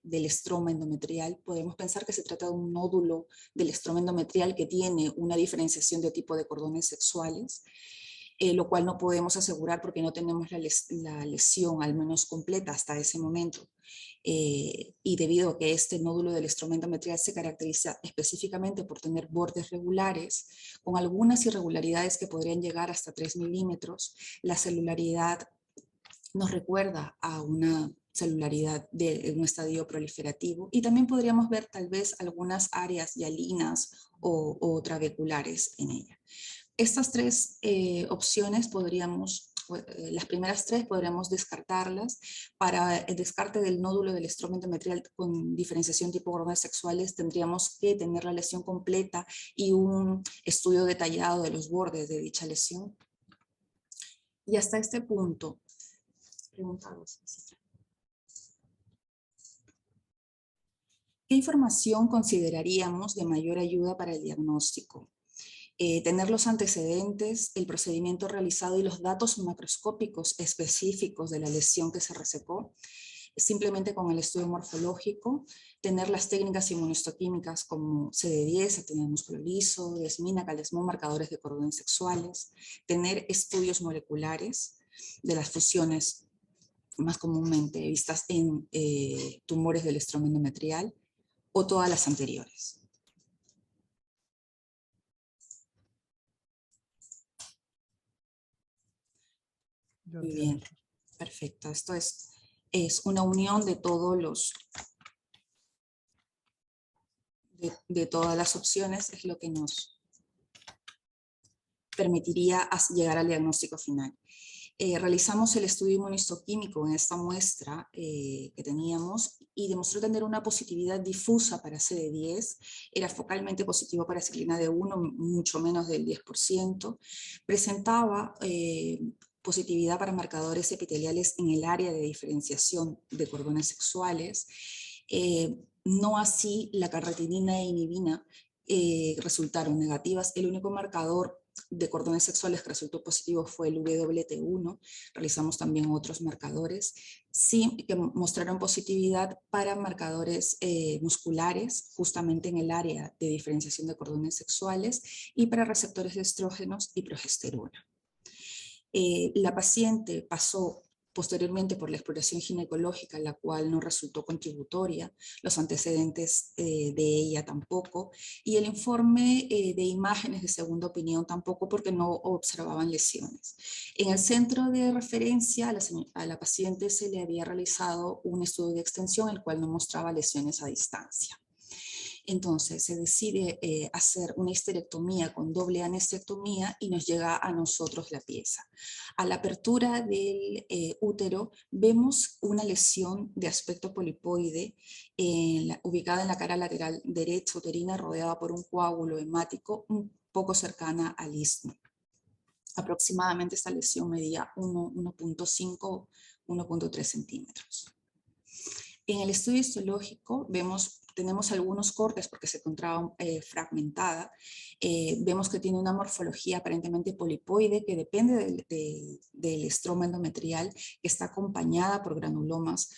del estroma endometrial, podemos pensar que se trata de un nódulo del estroma endometrial que tiene una diferenciación de tipo de cordones sexuales. lo cual no podemos asegurar porque no tenemos la lesión al menos completa hasta ese momento. Y debido a que este nódulo del estroma endometrial se caracteriza específicamente por tener bordes regulares, con algunas irregularidades que podrían llegar hasta 3 milímetros, la celularidad nos recuerda a una celularidad de un estadio proliferativo, y también podríamos ver tal vez algunas áreas hialinas o trabeculares en ella. Estas tres opciones las primeras tres podríamos descartarlas. Para el descarte del nódulo del estroma endometrial con diferenciación tipo hormonas sexuales tendríamos que tener la lesión completa y un estudio detallado de los bordes de dicha lesión. Y hasta este punto, preguntados. ¿Qué información consideraríamos de mayor ayuda para el diagnóstico? Tener los antecedentes, el procedimiento realizado y los datos macroscópicos específicos de la lesión que se resecó, simplemente con el estudio morfológico, tener las técnicas inmunohistoquímicas como CD10, actina de músculo liso, desmina, calesmón, marcadores de cordones sexuales, tener estudios moleculares de las fusiones más comúnmente vistas en tumores del estroma endometrial, o todas las anteriores. Muy bien, perfecto. Esto es una unión de todos los de todas las opciones, es lo que nos permitiría llegar al diagnóstico final. Realizamos el estudio inmunohistoquímico en esta muestra que teníamos y demostró tener una positividad difusa para CD10, era focalmente positivo para ciclina D1, mucho menos del 10%, presentaba positividad para marcadores epiteliales en el área de diferenciación de cordones sexuales, no así la carretinina e inhibina resultaron negativas. El único marcador de cordones sexuales que resultó positivo fue el WT1, realizamos también otros marcadores, sí que mostraron positividad para marcadores musculares, justamente en el área de diferenciación de cordones sexuales, y para receptores de estrógenos y progesterona. La paciente pasó posteriormente por la exploración ginecológica, la cual no resultó contributoria, los antecedentes de ella tampoco, y el informe de imágenes de segunda opinión tampoco, porque no observaban lesiones. En el centro de referencia a la paciente se le había realizado un estudio de extensión, el cual no mostraba lesiones a distancia. Entonces se decide hacer una histerectomía con doble anestectomía y nos llega a nosotros la pieza. A la apertura del útero vemos una lesión de aspecto polipoide ubicada en la cara lateral derecha uterina, rodeada por un coágulo hemático un poco cercana al istmo. Aproximadamente esta lesión medía 1.5, 1.3 centímetros. En el estudio histológico tenemos algunos cortes porque se encontraba fragmentada. Vemos que tiene una morfología aparentemente polipoide que depende del estroma endometrial, que está acompañada por granulomas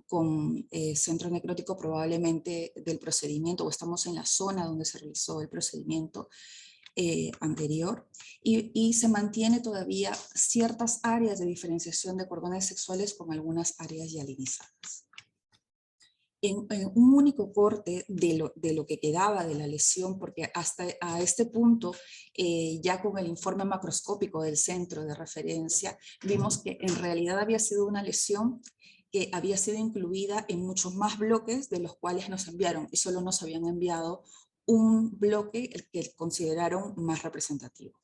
con centro necrótico probablemente del procedimiento, o estamos en la zona donde se realizó el procedimiento anterior, y se mantiene todavía ciertas áreas de diferenciación de cordones sexuales con algunas áreas hialinizadas. En un único corte de lo que quedaba de la lesión, porque hasta a este punto, ya con el informe macroscópico del centro de referencia, vimos que en realidad había sido una lesión que había sido incluida en muchos más bloques de los cuales nos enviaron, y solo nos habían enviado un bloque el que consideraron más representativo.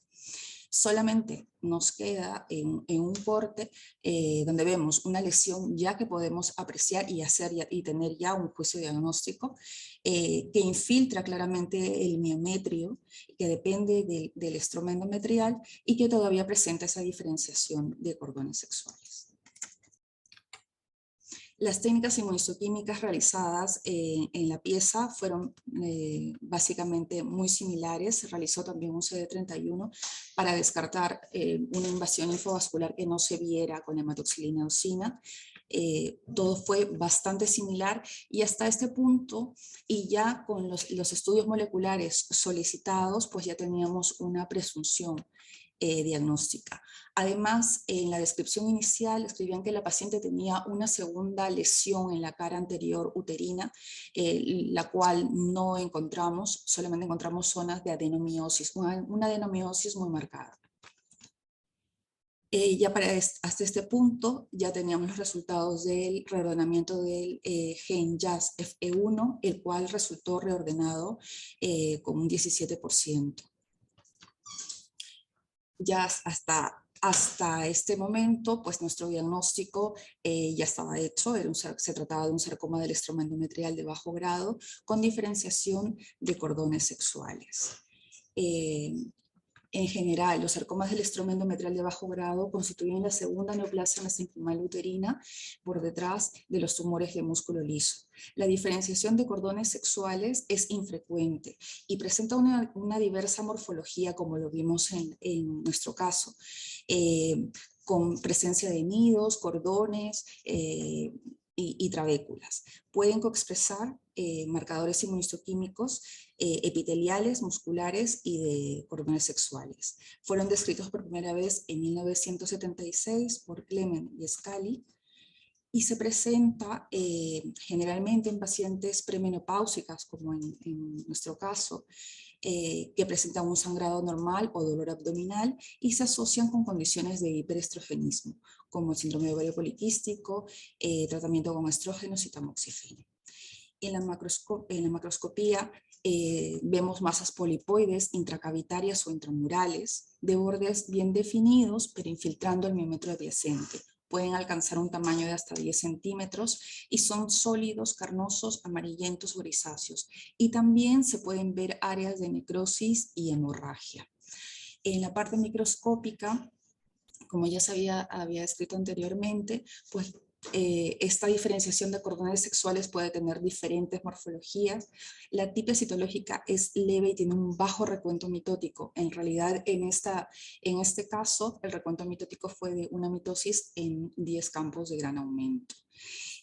Solamente nos queda en un corte donde vemos una lesión ya que podemos apreciar y tener ya un juicio diagnóstico que infiltra claramente el miometrio, que depende del estroma endometrial y que todavía presenta esa diferenciación de cordones sexuales. Las técnicas inmunohistoquímicas realizadas en la pieza fueron básicamente muy similares. Se realizó también un CD31 para descartar una invasión linfovascular que no se viera con hematoxilina eosina. Todo fue bastante similar, y hasta este punto, y ya con los estudios moleculares solicitados, pues ya teníamos una presunción diagnóstica. Además, en la descripción inicial escribían que la paciente tenía una segunda lesión en la cara anterior uterina, la cual no encontramos, solamente encontramos zonas de adenomiosis, una adenomiosis muy marcada. Ya hasta este punto ya teníamos los resultados del reordenamiento del gen JAS-FE1, el cual resultó reordenado con un 17%. Ya hasta este momento, pues nuestro diagnóstico ya estaba hecho, se trataba de un sarcoma del estroma endometrial de bajo grado con diferenciación de cordones sexuales. En general, los sarcomas del estroma endometrial de bajo grado constituyen la segunda neoplasia mesenquimal uterina por detrás de los tumores de músculo liso. La diferenciación de cordones sexuales es infrecuente y presenta una diversa morfología, como lo vimos en nuestro caso, con presencia de nidos, cordones y trabéculas. Pueden coexpresar marcadores inmunistoquímicos epiteliales, musculares y de cordones sexuales. Fueron descritos por primera vez en 1976 por Clement y Scali y se presenta generalmente en pacientes premenopáusicas, como en nuestro caso, que presentan un sangrado normal o dolor abdominal y se asocian con condiciones de hiperestrogenismo, como el síndrome de ovario poliquístico, tratamiento con estrógenos y tamoxifeno. En la macroscopía vemos masas polipoides intracavitarias o intramurales de bordes bien definidos pero infiltrando el miómetro adyacente. Pueden alcanzar un tamaño de hasta 10 centímetros y son sólidos, carnosos, amarillentos o grisáceos. Y también se pueden ver áreas de necrosis y hemorragia. En la parte microscópica, como ya se había escrito anteriormente, pues esta diferenciación de cordones sexuales puede tener diferentes morfologías. La tipia citológica es leve y tiene un bajo recuento mitótico. En realidad, en este caso, el recuento mitótico fue de una mitosis en 10 campos de gran aumento.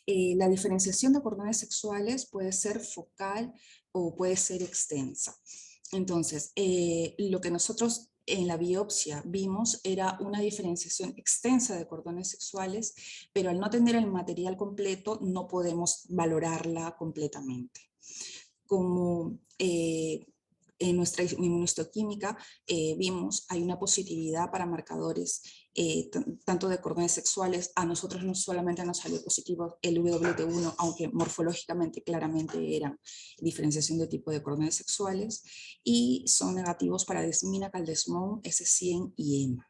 La diferenciación de cordones sexuales puede ser focal o puede ser extensa. Entonces, lo que nosotros en la biopsia vimos era una diferenciación extensa de cordones sexuales, pero al no tener el material completo no podemos valorarla completamente. Como en nuestra inmunohistoquímica vimos, hay una positividad para marcadores tanto de cordones sexuales. A nosotros no solamente nos salió positivo el WT1, aunque morfológicamente claramente eran diferenciación de tipo de cordones sexuales, y son negativos para desmina, caldesmón, S100 y EMA.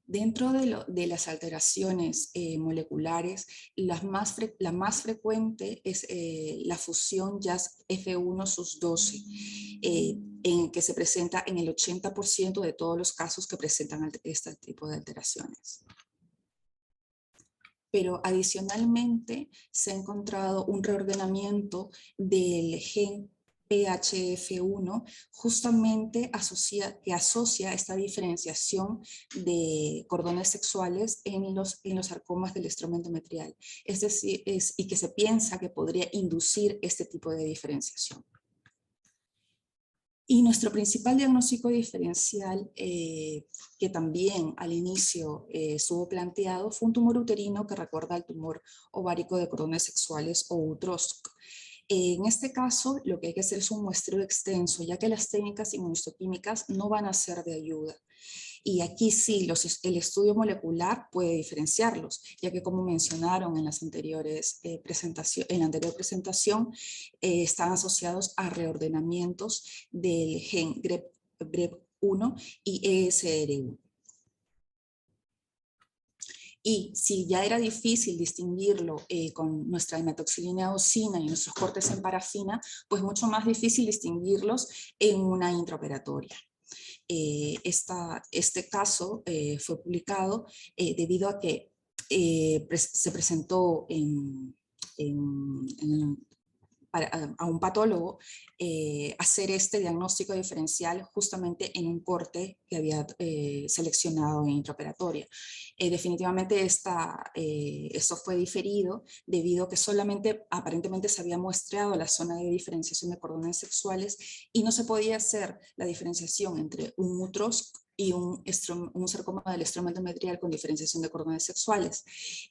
Dentro de las alteraciones moleculares, la más frecuente es la fusión JAS-F1 sus12, en que se presenta en el 80% de todos los casos que presentan este tipo de alteraciones. Pero adicionalmente se ha encontrado un reordenamiento del gen PHF1 justamente que asocia esta diferenciación de cordones sexuales en los sarcomas del estroma endometrial. Es decir, y que se piensa que podría inducir este tipo de diferenciación. Y nuestro principal diagnóstico diferencial, que también al inicio estuvo planteado, fue un tumor uterino que recuerda al tumor ovárico de cordones sexuales o UTROSC. En este caso, lo que hay que hacer es un muestreo extenso, ya que las técnicas inmunistoquímicas no van a ser de ayuda. Y aquí sí, el estudio molecular puede diferenciarlos, ya que como mencionaron en las anteriores en la anterior presentación, están asociados a reordenamientos del gen GREB1 y ESR1. Y si ya era difícil distinguirlo con nuestra hematoxilina eosina y nuestros cortes en parafina, pues mucho más difícil distinguirlos en una intraoperatoria. Este caso fue publicado debido a que se presentó a un patólogo hacer este diagnóstico diferencial justamente en un corte que había seleccionado en intraoperatoria. Definitivamente esto fue diferido debido a que solamente aparentemente se había muestreado la zona de diferenciación de cordones sexuales y no se podía hacer la diferenciación entre un UTROSC y un sarcoma del estroma endometrial con diferenciación de cordones sexuales.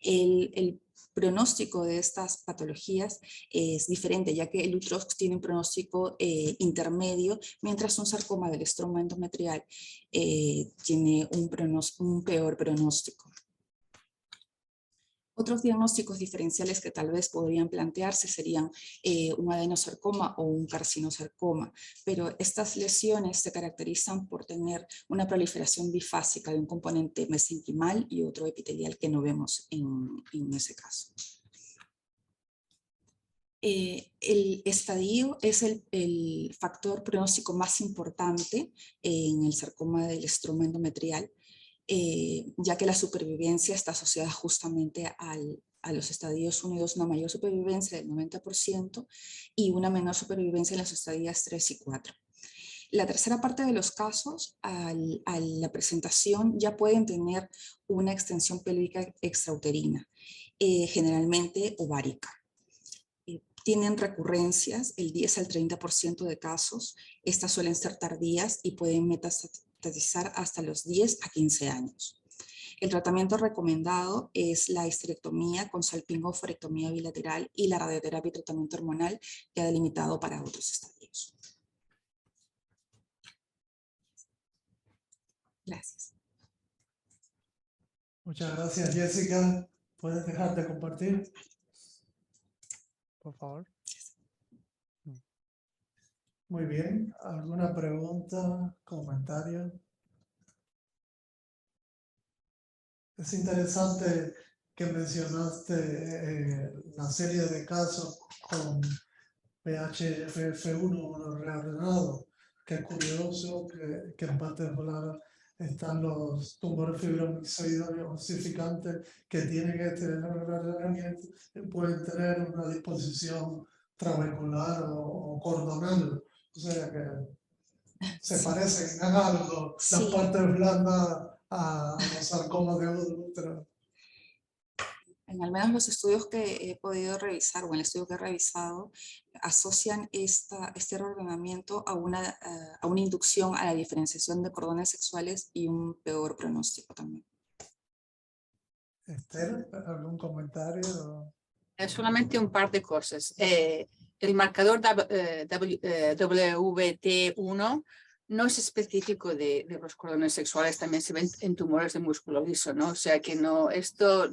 El pronóstico de estas patologías es diferente, ya que el UTROSC tiene un pronóstico intermedio, mientras un sarcoma del estroma endometrial tiene un peor pronóstico. Otros diagnósticos diferenciales que tal vez podrían plantearse serían un adenosarcoma o un carcinosarcoma, pero estas lesiones se caracterizan por tener una proliferación bifásica de un componente mesenquimal y otro epitelial que no vemos en ese caso. El estadio es el factor pronóstico más importante en el sarcoma del estroma endometrial, ya que la supervivencia está asociada justamente a los estadios 1 y 2, una mayor supervivencia del 90% y una menor supervivencia en las estadías 3 y 4. La tercera parte de los casos, a la presentación, ya pueden tener una extensión pélvica extrauterina, generalmente ovárica. Tienen recurrencias, el 10 al 30% de casos. Estas suelen ser tardías y pueden metastatizar hasta los 10 a 15 años. El tratamiento recomendado es la histerectomía con salpingo-oophorectomía bilateral y la radioterapia y tratamiento hormonal ya delimitado para otros estadios. Gracias. Muchas gracias, Jessica. ¿Puedes dejar de compartir? Por favor. Muy bien. ¿Alguna pregunta, comentario? Es interesante que mencionaste la serie de casos con VHF1 reordenado. Qué curioso que en partes voladas están los tumores fibromicoides osificantes que tienen este reordenamiento y pueden tener una disposición trabecular o cordonal. O sea que se parecen en algo las partes blandas a los sarcomas de útero. En al menos los estudios que he podido revisar, o el estudio que he revisado, asocian este reordenamiento a una inducción a la diferenciación de cordones sexuales y un peor pronóstico también. Esther, ¿algún comentario? Solamente un par de cosas. El marcador WT1 no es específico de los cordones sexuales, también se ven en tumores de músculo liso, ¿no? O sea que no, esto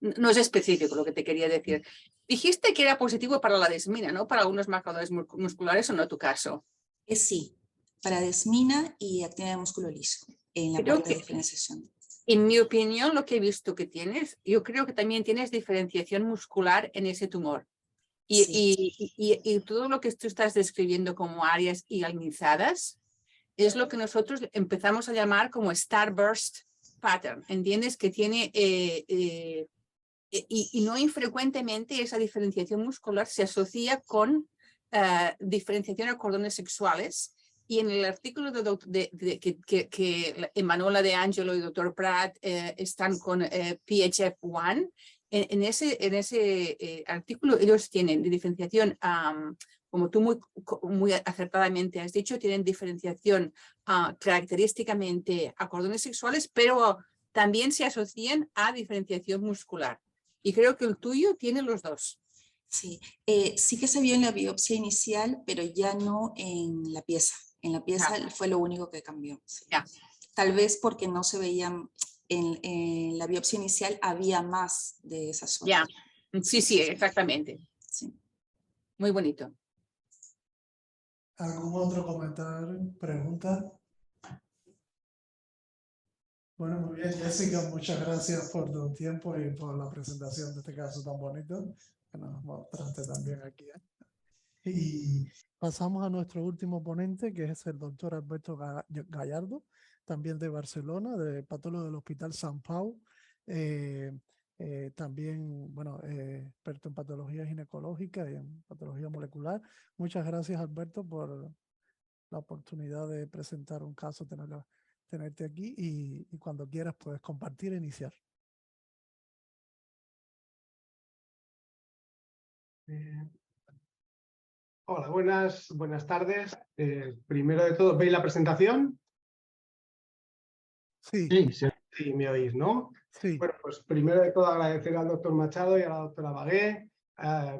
no es específico lo que te quería decir. Dijiste que era positivo para la desmina, ¿no? Para algunos marcadores musculares, ¿o no tu caso? Sí, para desmina y actina de músculo liso, en la parte de diferenciación. En mi opinión, lo que he visto que tienes, yo creo que también tienes diferenciación muscular en ese tumor. Y todo lo que tú estás describiendo como áreas hialinizadas es lo que nosotros empezamos a llamar como starburst pattern. ¿Entiendes? Que tiene, y no infrecuentemente esa diferenciación muscular se asocia con diferenciación de cordones sexuales. Y en el artículo que Emanuela De Angelo y Dr. Pratt están con PHF1, en ese artículo ellos tienen diferenciación, como tú muy acertadamente has dicho, tienen diferenciación característicamente a cordones sexuales, pero también se asocian a diferenciación muscular. Y creo que el tuyo tiene los dos. Sí, sí que se vio en la biopsia inicial, pero ya no en la pieza. En la pieza fue lo único que cambió. Sí. Tal vez porque no se veían, en la biopsia inicial había más de esa zona. Sí, exactamente. Sí. Muy bonito. ¿Algún otro comentario, pregunta? Bueno, muy bien, Jessica, muchas gracias por tu tiempo y por la presentación de este caso tan bonito que nos mostraste también aquí. Y pasamos a nuestro último ponente, que es el doctor Alberto Gallardo, también de Barcelona, de patólogo del Hospital Sant Pau. También, bueno, experto en patología ginecológica y en patología molecular. Muchas gracias, Alberto, por la oportunidad de presentar un caso, tenerte aquí y cuando quieras puedes compartir e iniciar. Hola, buenas tardes. Primero de todo, ¿veis la presentación? Sí, Sí, me oís, ¿no? sí. Bueno, pues primero de todo agradecer al doctor Machado y a la doctora Bagué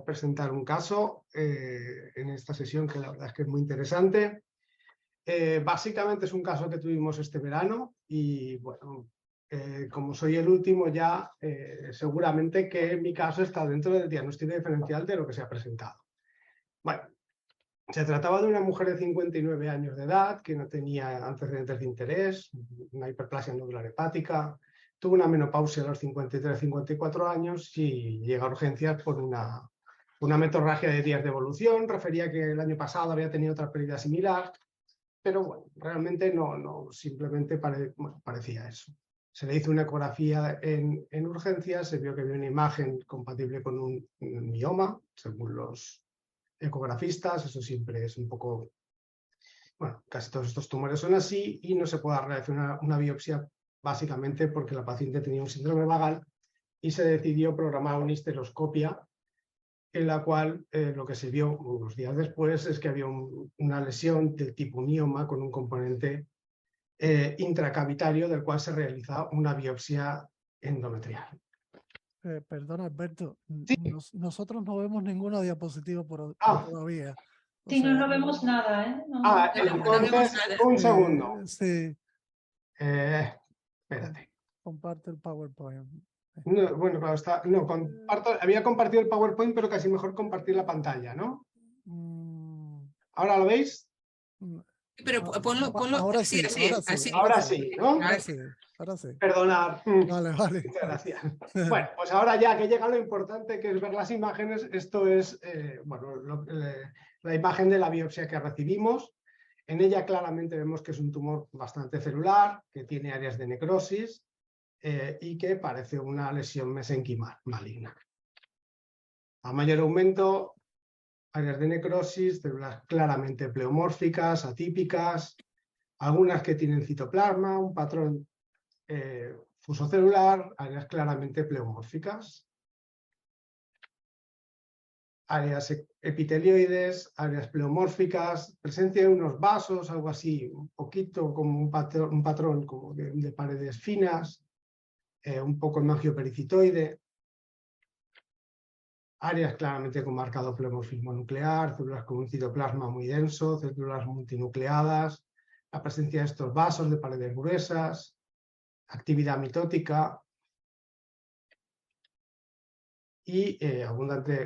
presentar un caso en esta sesión que la verdad es que es muy interesante. Básicamente es un caso que tuvimos este verano y bueno, como soy el último ya, seguramente que mi caso está dentro del diagnóstico diferencial de lo que se ha presentado. Bueno, se trataba de una mujer de 59 años de edad que no tenía antecedentes de interés, una hiperplasia nodular hepática, tuvo una menopausia a los 53-54 años y llega a urgencias por una metorragia de días de evolución. Refería que el año pasado había tenido otra pérdida similar, pero bueno, realmente no simplemente parecía eso. Se le hizo una ecografía en urgencias, se vio que había una imagen compatible con un mioma, según los ecografistas. Eso siempre es un poco, bueno, casi todos estos tumores son así y no se puede realizar una biopsia básicamente porque la paciente tenía un síndrome vagal y se decidió programar una histeroscopia en la cual lo que se vio unos días después es que había una lesión del tipo mioma con un componente intracavitario del cual se realiza una biopsia endometrial. Perdona, Alberto, Sí. nosotros no vemos ninguna diapositiva todavía. O Sí, sea, no vemos nada, ¿eh? Entonces, un segundo. Sí, Espérate. comparte el PowerPoint. No, bueno, claro, había compartido el PowerPoint, pero casi mejor compartir la pantalla, ¿no? ¿Ahora lo veis? Pero ponlo Ahora así, sí, Ahora sí, ¿no? Ahora sí. Perdonad. Vale. Muchas gracias. Bueno, pues ahora ya que llega lo importante, que es ver las imágenes, esto es la imagen de la biopsia que recibimos. En ella claramente vemos que es un tumor bastante celular, que tiene áreas de necrosis y que parece una lesión mesenquimal maligna. A mayor aumento, áreas de necrosis, células claramente pleomórficas, atípicas, algunas que tienen citoplasma, un patrón fusocelular, áreas claramente pleomórficas, áreas epitelioides, áreas pleomórficas, presencia de unos vasos, algo así, un poquito como un patrón como de paredes finas, un poco mangiopericitoide, áreas claramente con marcado pleomorfismo nuclear, células con un citoplasma muy denso, células multinucleadas, la presencia de estos vasos de paredes gruesas, actividad mitótica y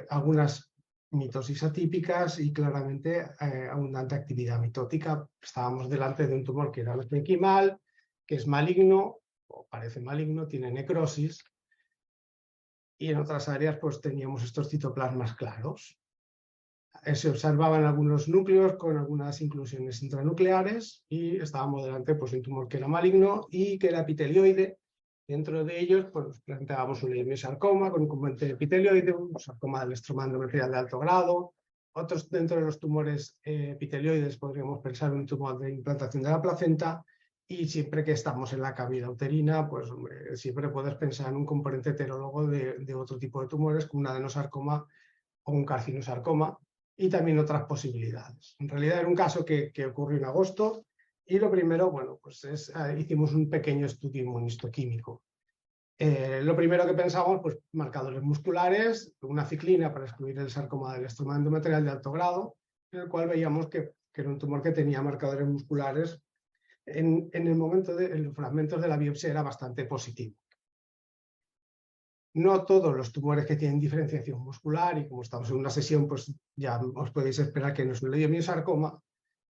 algunas mitosis atípicas y claramente abundante actividad mitótica. Estábamos delante de un tumor que era mesenquimal, que es maligno, o parece maligno, tiene necrosis, y en otras áreas pues teníamos estos citoplasmas claros. Se observaban algunos núcleos con algunas inclusiones intranucleares y estábamos delante pues, de un tumor que era maligno y que era epitelioide. Dentro de ellos pues, planteábamos un leiomyosarcoma con un componente epitelioide, un sarcoma del estroma endometrial de alto grado. Otros dentro de los tumores epitelioides podríamos pensar en un tumor de implantación de la placenta. Y siempre que estamos en la cavidad uterina, pues hombre, siempre puedes pensar en un componente heterólogo de otro tipo de tumores, como un adenosarcoma o un carcinosarcoma, y también otras posibilidades. En realidad era un caso que ocurrió en agosto y lo primero, bueno, pues hicimos un pequeño estudio inmunistoquímico. Lo primero que pensamos, pues marcadores musculares, una ciclina para excluir el sarcoma del estroma endometrial de alto grado, en el cual veíamos que era un tumor que tenía marcadores musculares. En el momento de los fragmentos de la biopsia era bastante positivo. No todos los tumores que tienen diferenciación muscular, y como estamos en una sesión, pues ya os podéis esperar que no es un leiomyosarcoma,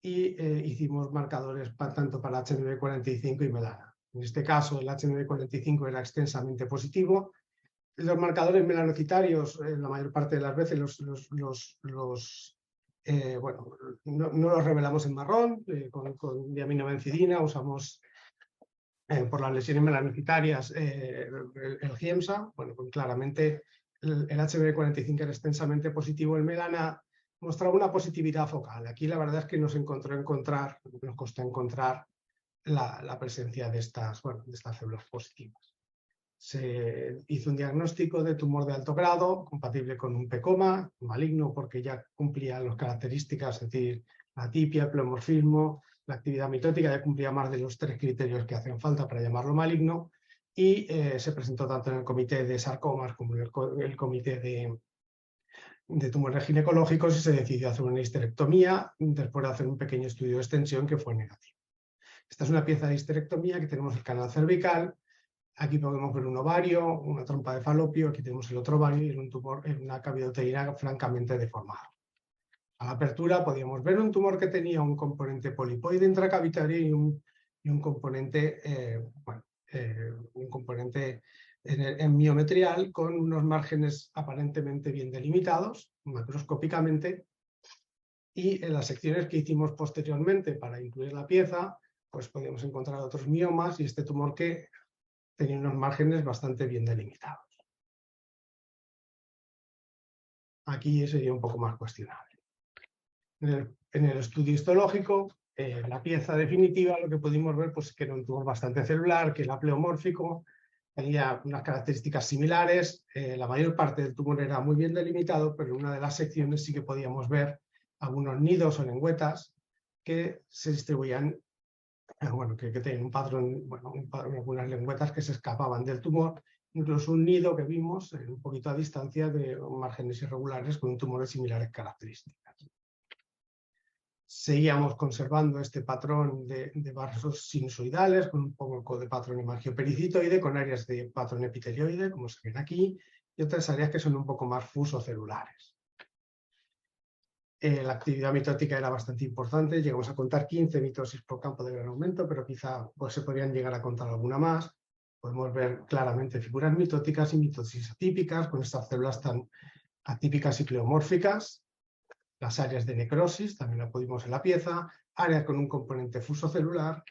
y hicimos marcadores tanto para H945 y melana. En este caso, el H945 era extensamente positivo. Los marcadores melanocitarios, la mayor parte de las veces, no los revelamos en marrón, con diaminobencidina, usamos por las lesiones melanocitarias, el GIEMSA, bueno, pues claramente el HB45 era extensamente positivo, el melana mostraba una positividad focal. Aquí la verdad es que nos costó encontrar la presencia de estas células positivas. Se hizo un diagnóstico de tumor de alto grado, compatible con un PEComa, maligno porque ya cumplía las características, es decir, la atipia, el pleomorfismo, la actividad mitótica, ya cumplía más de los 3 criterios que hacen falta para llamarlo maligno, y se presentó tanto en el comité de sarcomas como en el comité de tumores ginecológicos, y se decidió hacer una histerectomía después de hacer un pequeño estudio de extensión que fue negativo. Esta es una pieza de histerectomía que tenemos el canal cervical. Aquí podemos ver un ovario, una trompa de falopio, aquí tenemos el otro ovario y un tumor en una cavidad uterina francamente deformada. A la apertura podíamos ver un tumor que tenía un componente polipoide intracavitario y un componente, miometrial con unos márgenes aparentemente bien delimitados, macroscópicamente, y en las secciones que hicimos posteriormente para incluir la pieza, pues podíamos encontrar otros miomas y este tumor que tenía unos márgenes bastante bien delimitados. Aquí sería un poco más cuestionable. En el estudio histológico, la pieza definitiva, lo que pudimos ver pues, que era un tumor bastante celular, que era pleomórfico, tenía unas características similares. La mayor parte del tumor era muy bien delimitado, pero en una de las secciones sí que podíamos ver algunos nidos o lengüetas que se distribuían, que tenían un patrón, algunas lengüetas que se escapaban del tumor, incluso un nido que vimos un poquito a distancia de márgenes irregulares con un tumor de similares características. Seguíamos conservando este patrón de vasos sinusoidales con un poco de patrón hemangiopericitoide, con áreas de patrón epitelioide, como se ven aquí, y otras áreas que son un poco más fusocelulares. La actividad mitótica era bastante importante, llegamos a contar 15 mitosis por campo de gran aumento, pero quizá pues, se podrían llegar a contar alguna más. Podemos ver claramente figuras mitóticas y mitosis atípicas, con estas células tan atípicas y pleomórficas. Las áreas de necrosis, también la pudimos en la pieza, áreas con un componente fusocelular,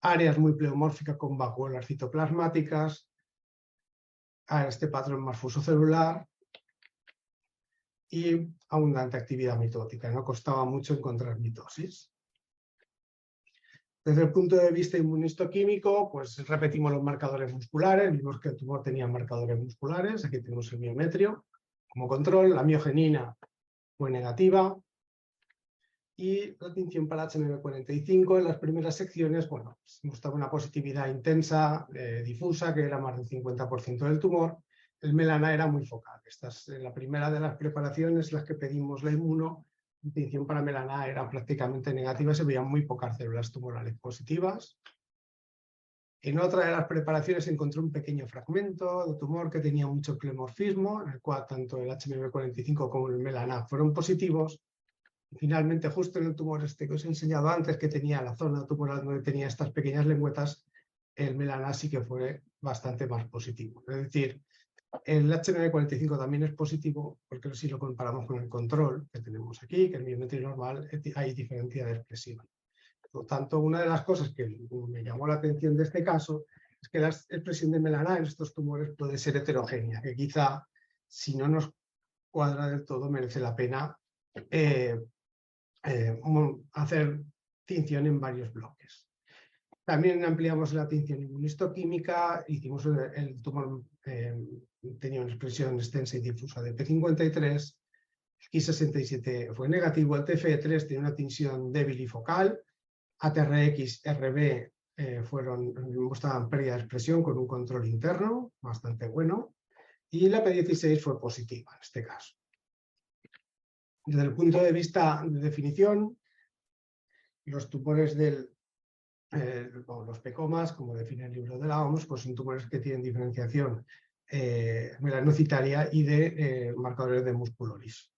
áreas muy pleomórficas con vacuolas citoplasmáticas, a este patrón más fusocelular, y abundante actividad mitótica. No costaba mucho encontrar mitosis. Desde el punto de vista inmunistoquímico, pues repetimos los marcadores musculares, vimos que el tumor tenía marcadores musculares, aquí tenemos el miometrio como control, la miogenina fue negativa, y la tinción para HMB45 en las primeras secciones, mostraba una positividad intensa, difusa, que era más del 50% del tumor. El melana era muy focal. Esta es la primera de las preparaciones, las que pedimos la inmuno. La tinción para melana era prácticamente negativa, se veían muy pocas células tumorales positivas. En otra de las preparaciones se encontró un pequeño fragmento de tumor que tenía mucho pleomorfismo, en el cual tanto el HMB45 como el melana fueron positivos. Y finalmente, justo en el tumor este que os he enseñado antes, que tenía la zona tumoral donde tenía estas pequeñas lengüetas, el melana sí que fue bastante más positivo. Es decir, el HMB45 también es positivo, porque si lo comparamos con el control que tenemos aquí, que el miometrio normal, hay diferencia de expresión. Por lo tanto, una de las cosas que me llamó la atención de este caso es que la expresión de melana en estos tumores puede ser heterogénea, que quizá, si no nos cuadra del todo, merece la pena hacer tinción en varios bloques. También ampliamos la tinción inmunistoquímica, hicimos el tumor, tenía una expresión extensa y difusa de P53, Ki67 fue negativo, el TFE3 tenía una tinción débil y focal, ATRX, RB mostraban pérdida de expresión con un control interno bastante bueno, y la P16 fue positiva en este caso. Desde el punto de vista de definición, los tumores los PEComas, como define el libro de la OMS, pues son tumores que tienen diferenciación melanocitaria y de marcadores de musculoris.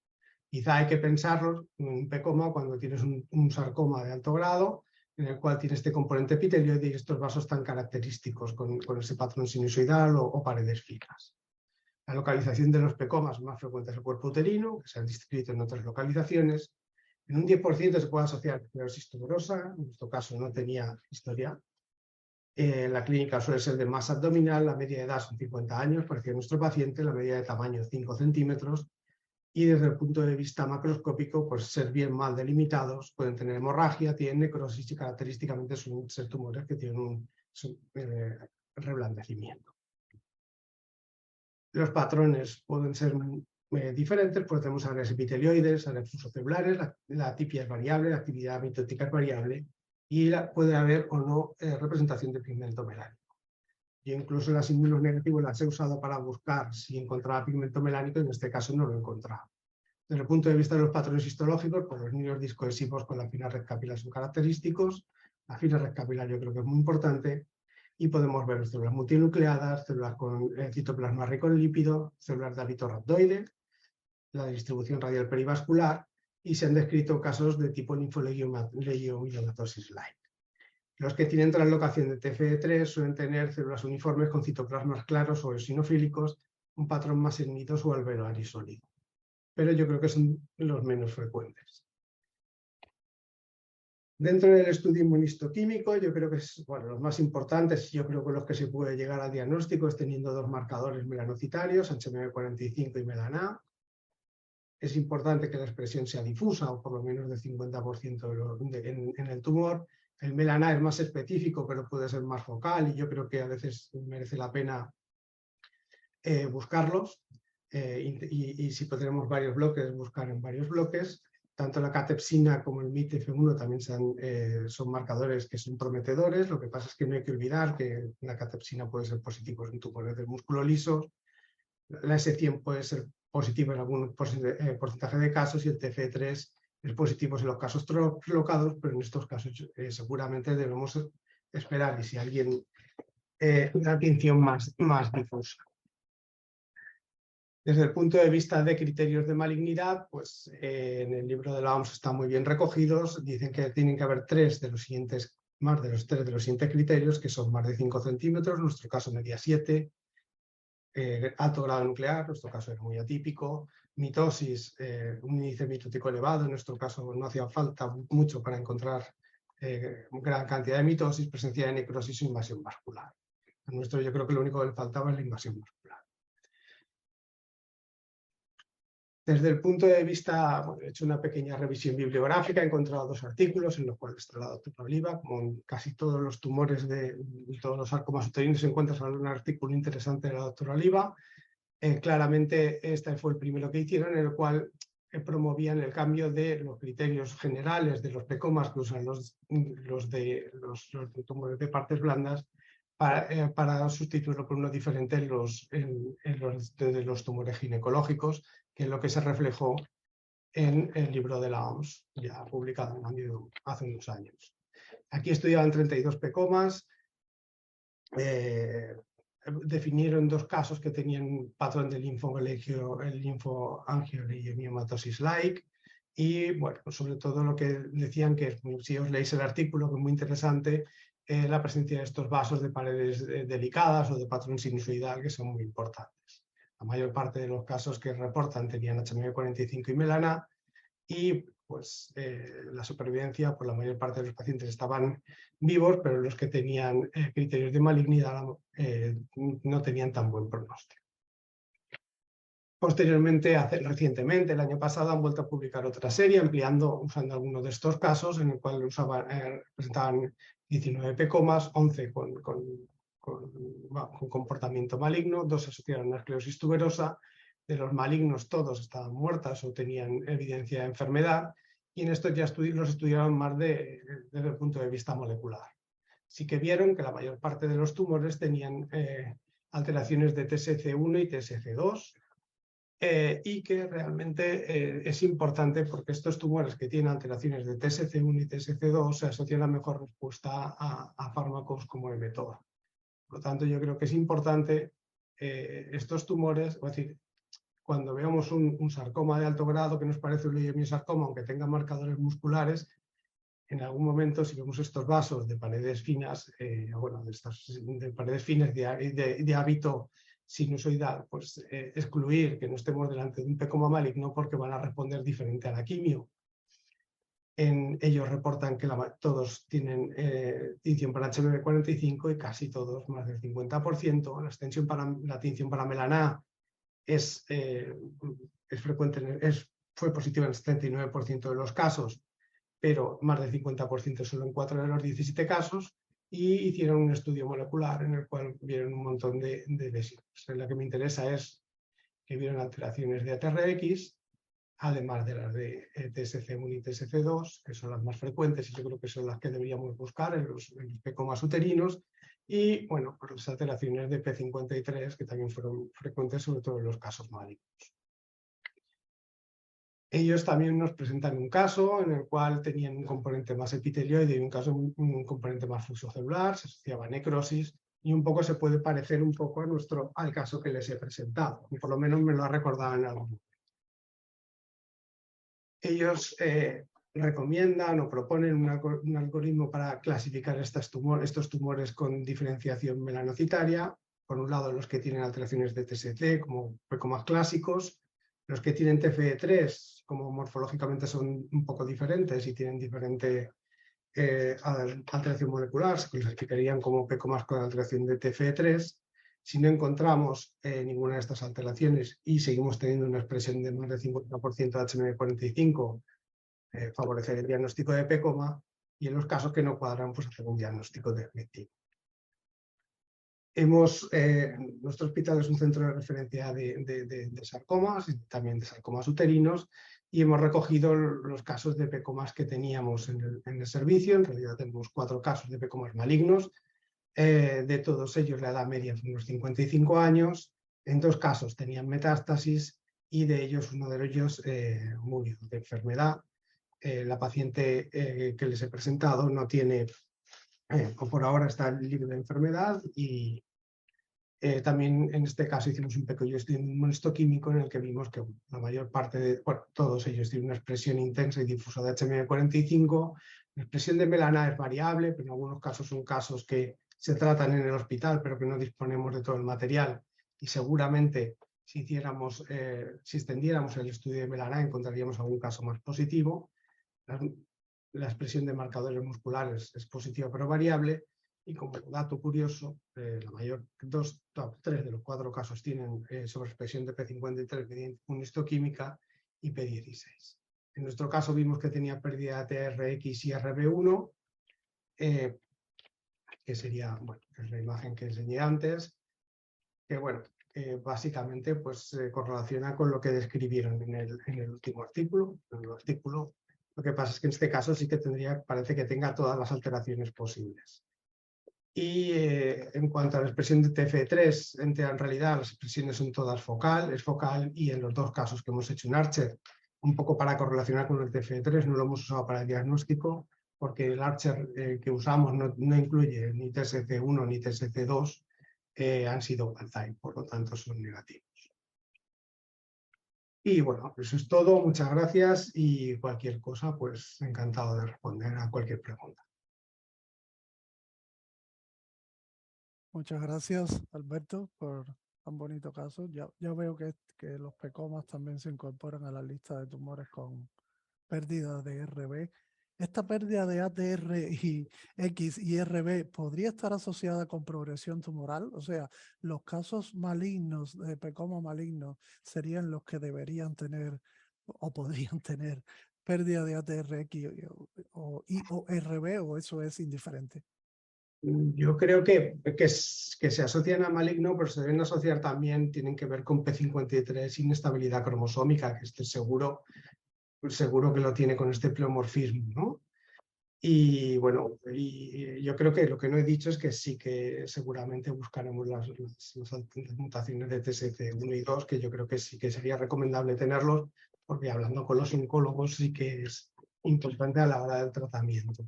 Quizá hay que pensarlo en un PEComa cuando tienes un sarcoma de alto grado, en el cual tiene este componente epitelioide y estos vasos tan característicos con ese patrón sinusoidal o paredes finas. La localización de los PEComas más frecuente es el cuerpo uterino, que se han descrito en otras localizaciones. En un 10% se puede asociar esclerosis tuberosa, en nuestro caso no tenía historia. La clínica suele ser de masa abdominal, la media de edad son 50 años, parecía nuestro paciente, la media de tamaño 5 centímetros, y desde el punto de vista macroscópico, pues ser bien mal delimitados, pueden tener hemorragia, tienen necrosis y característicamente suelen ser tumores que tienen un reblandecimiento. Los patrones pueden ser diferentes, pues tenemos áreas epitelioides, áreas fusocelulares, la tipia es variable, la actividad mitótica es variable y puede haber o no representación de pigmento melánico. Yo incluso las inmunonegativas las he usado para buscar si encontraba pigmento melánico y en este caso no lo he encontrado. Desde el punto de vista de los patrones histológicos, pues los niños discoesivos con la fina red capilar son característicos. La fina red capilar yo creo que es muy importante y podemos ver células multinucleadas, células con citoplasma rico en lípido, células de hábito rhabdoide, la distribución radial perivascular y se han descrito casos de tipo linfoleiomyomatosis light. Los que tienen translocación de TFE3 suelen tener células uniformes con citoplasmas claros o eosinofílicos, un patrón más enidoso o alveolar sólido. Pero yo creo que son los menos frecuentes. Dentro del estudio inmunistoquímico, yo creo que es, bueno, los más importantes, yo creo que los que se puede llegar al diagnóstico es teniendo dos marcadores melanocitarios, HMV45 y melana. Es importante que la expresión sea difusa, o por lo menos del 50% en el tumor. El melana es más específico, pero puede ser más focal, y yo creo que a veces merece la pena buscarlos. Y si tenemos varios bloques, buscar en varios bloques. Tanto la catepsina como el MITF1 también son marcadores que son prometedores. Lo que pasa es que no hay que olvidar que la catepsina puede ser positiva en tumores del músculo liso, la S100 puede ser positiva en algún porcentaje de casos y el TFE3 es positivo en los casos translocados, pero en estos casos seguramente debemos esperar y si alguien una atención más difusa. Desde el punto de vista de criterios de malignidad, pues en el libro de la OMS están muy bien recogidos. Dicen que tienen que haber más de los 3 de los siguientes criterios, que son más de 5 centímetros, en nuestro caso media 7, alto grado nuclear, en nuestro caso es muy atípico, mitosis, un índice mitótico elevado, en nuestro caso no hacía falta mucho para encontrar gran cantidad de mitosis, presencia de necrosis o invasión vascular. En nuestro yo creo que lo único que le faltaba es la invasión vascular. Desde el punto de vista, bueno, he hecho una pequeña revisión bibliográfica, he encontrado 2 artículos en los cuales está la doctora Oliva, como en casi todos los tumores de todos los sarcomas uterinos se encuentra un artículo interesante de la doctora Oliva. Claramente este fue el primero que hicieron, en el cual promovían el cambio de los criterios generales de los PEComas que usan los tumores de partes blandas para sustituirlo por uno diferente en los tumores ginecológicos, que es lo que se reflejó en el libro de la OMS, ya publicado hace unos años. Aquí estudiaban 32 PEComas, definieron 2 casos que tenían patrón de linfoangioleiomyomatosis like, y bueno, sobre todo lo que decían que, si os leéis el artículo, que es muy interesante, la presencia de estos vasos de paredes delicadas o de patrón sinusoidal que son muy importantes. La mayor parte de los casos que reportan tenían HMV45 y melana y pues la supervivencia, por la mayor parte de los pacientes estaban vivos, pero los que tenían criterios de malignidad no tenían tan buen pronóstico. Posteriormente, recientemente, el año pasado, han vuelto a publicar otra serie usando algunos de estos casos, en el cual presentaban 19 PEComas, 11 con comportamiento maligno, 2 asociaron a esclerosis tuberosa. De los malignos todos estaban muertas o tenían evidencia de enfermedad, y en estos ya los estudiaron más desde el punto de vista molecular. Sí que vieron que la mayor parte de los tumores tenían alteraciones de TSC1 y TSC2, y que realmente es importante porque estos tumores que tienen alteraciones de TSC1 y TSC2 se asocian a mejor respuesta a fármacos como el mTOR. Por lo tanto, yo creo que es importante estos tumores, es decir, cuando veamos un sarcoma de alto grado que nos parece un leiomiosarcoma, aunque tenga marcadores musculares, en algún momento, si vemos estos vasos de paredes finas, de paredes finas de hábito sinusoidal, pues excluir que no estemos delante de un PEComa maligno porque van a responder diferente a la quimio. Ellos reportan que todos tienen tinción para HMB45 y casi todos, más del 50%. La tinción para melaná es frecuente, fue positiva en el 79% de los casos, pero más del 50% solo en 4 de los 17 casos, y hicieron un estudio molecular en el cual vieron un montón de lesiones. La que me interesa es que vieron alteraciones de ATRX, además de las de TSC1 y TSC2, que son las más frecuentes y yo creo que son las que deberíamos buscar en los pecomas uterinos, y bueno, pues las alteraciones de P53, que también fueron frecuentes, sobre todo en los casos malignos. Ellos también nos presentan un caso en el cual tenían un componente más epitelioide y un componente más flujo celular, se asociaba a necrosis, y un poco se puede parecer un poco al caso que les he presentado, y por lo menos me lo ha recordado en algún momento. Ellos recomiendan o proponen un algoritmo para clasificar estos tumores con diferenciación melanocitaria. Por un lado, los que tienen alteraciones de TSC, como pecomas clásicos, los que tienen TFE3, como morfológicamente son un poco diferentes y tienen diferente alteración molecular, se clasificarían como pecomas con alteración de TFE3. Si no encontramos ninguna de estas alteraciones y seguimos teniendo una expresión de más del 50% de HMB45, favorecer el diagnóstico de pecoma, y en los casos que no cuadran, pues hacer un diagnóstico definitivo. Nuestro hospital es un centro de referencia de sarcomas y también de sarcomas uterinos, y hemos recogido los casos de pecomas que teníamos en el servicio. En realidad tenemos 4 casos de pecomas malignos. De todos ellos la edad media es unos 55 años, en 2 casos tenían metástasis y de ellos uno de ellos murió de enfermedad. La paciente que les he presentado no tiene, o por ahora está libre de enfermedad, y también en este caso hicimos un pequeño estudio inmunohistoquímico en el que vimos que la mayor parte todos ellos tienen una expresión intensa y difusa de HMB45. La expresión de melaná es variable, pero en algunos casos son casos que se tratan en el hospital, pero que no disponemos de todo el material, y seguramente si extendiéramos el estudio de melaná encontraríamos algún caso más positivo. La expresión de marcadores musculares es positiva pero variable, y como dato curioso, 3 de los 4 casos tienen sobreexpresión de P53 mediante inmunohistoquímica y P16. En nuestro caso vimos que tenía pérdida de TRX y RB1, que sería, bueno, es la imagen que enseñé antes, que bueno, básicamente pues se correlaciona con lo que describieron en el último artículo. Lo que pasa es que en este caso sí que parece que tenga todas las alteraciones posibles. Y en cuanto a la expresión de TF3, en realidad las expresiones son todas es focal, y en los 2 casos que hemos hecho en Archer, un poco para correlacionar con el TF3, no lo hemos usado para el diagnóstico, porque el Archer que usamos no incluye ni TSC1 ni TSC2, han sido wild-type, por lo tanto son negativos. Y bueno, eso es todo, muchas gracias, y cualquier cosa, pues encantado de responder a cualquier pregunta. Muchas gracias, Alberto, por tan bonito caso. Ya veo que los pecomas también se incorporan a la lista de tumores con pérdida de RB. ¿Esta pérdida de ATRX y RB podría estar asociada con progresión tumoral? O sea, los casos malignos de pecoma maligno serían los que deberían tener o podrían tener pérdida de ATRX o RB, o eso es indiferente. Yo creo que se asocian a maligno, pero se deben asociar también, tienen que ver con P53, inestabilidad cromosómica, que estoy seguro que lo tiene con este pleomorfismo, ¿no? Y bueno, yo creo que lo que no he dicho es que sí que seguramente buscaremos las mutaciones de TSC1 y 2, que yo creo que sí que sería recomendable tenerlos, porque hablando con los oncólogos sí que es importante a la hora del tratamiento.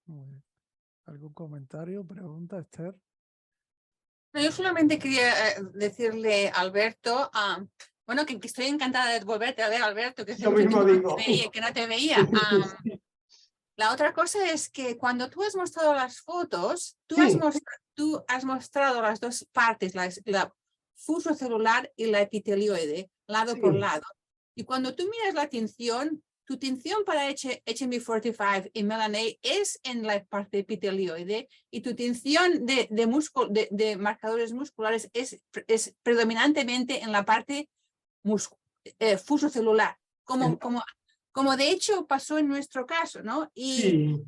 Muy bien. ¿Algún comentario, pregunta, Esther? Yo solamente quería decirle a Alberto, bueno, que estoy encantada de volverte a ver, Alberto, que Lo mismo digo. Que no te veía. La otra cosa es que cuando tú has mostrado las fotos, tú has mostrado las 2 partes, la fuso celular y la epitelioide, lado por lado. Y cuando tú miras la tinción, tu tinción para HMB45 y Melan A es en la parte epitelioide y tu tinción de marcadores musculares es predominantemente en la parte fusocelular, como de hecho pasó en nuestro caso, ¿no? Sí.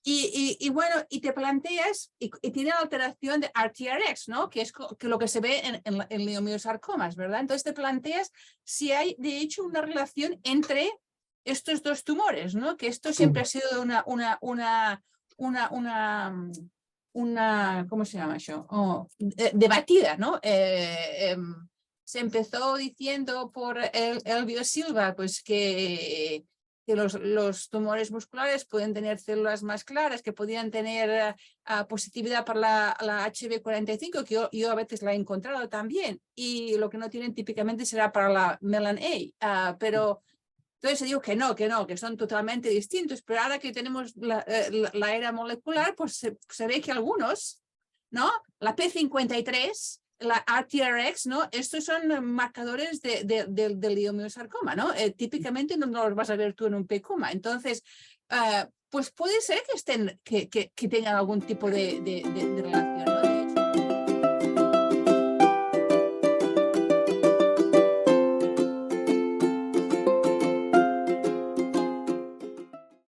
Y bueno, y te planteas, y tiene la alteración de RTRX, ¿no? Que es lo que se ve en leiomiosarcomas, ¿verdad? Entonces te planteas si hay de hecho una relación entre estos dos tumores, ¿no? Que esto siempre ha sido una ¿cómo se llama eso? Debatida, ¿no? Se empezó diciendo por Elvio Silva, pues que los tumores musculares pueden tener células más claras, que podían tener positividad para la HB45, que yo a veces la he encontrado también, y lo que no tienen típicamente será para la Melan A, pero entonces se dijo que no, que son totalmente distintos, pero ahora que tenemos la era molecular, pues se ve que algunos, ¿no? La P53, la RTRX, ¿no? Estos son marcadores del leiomiosarcoma, ¿no? Típicamente no los vas a ver tú en un PCOMA. Entonces, pues puede ser que tengan algún tipo de relación.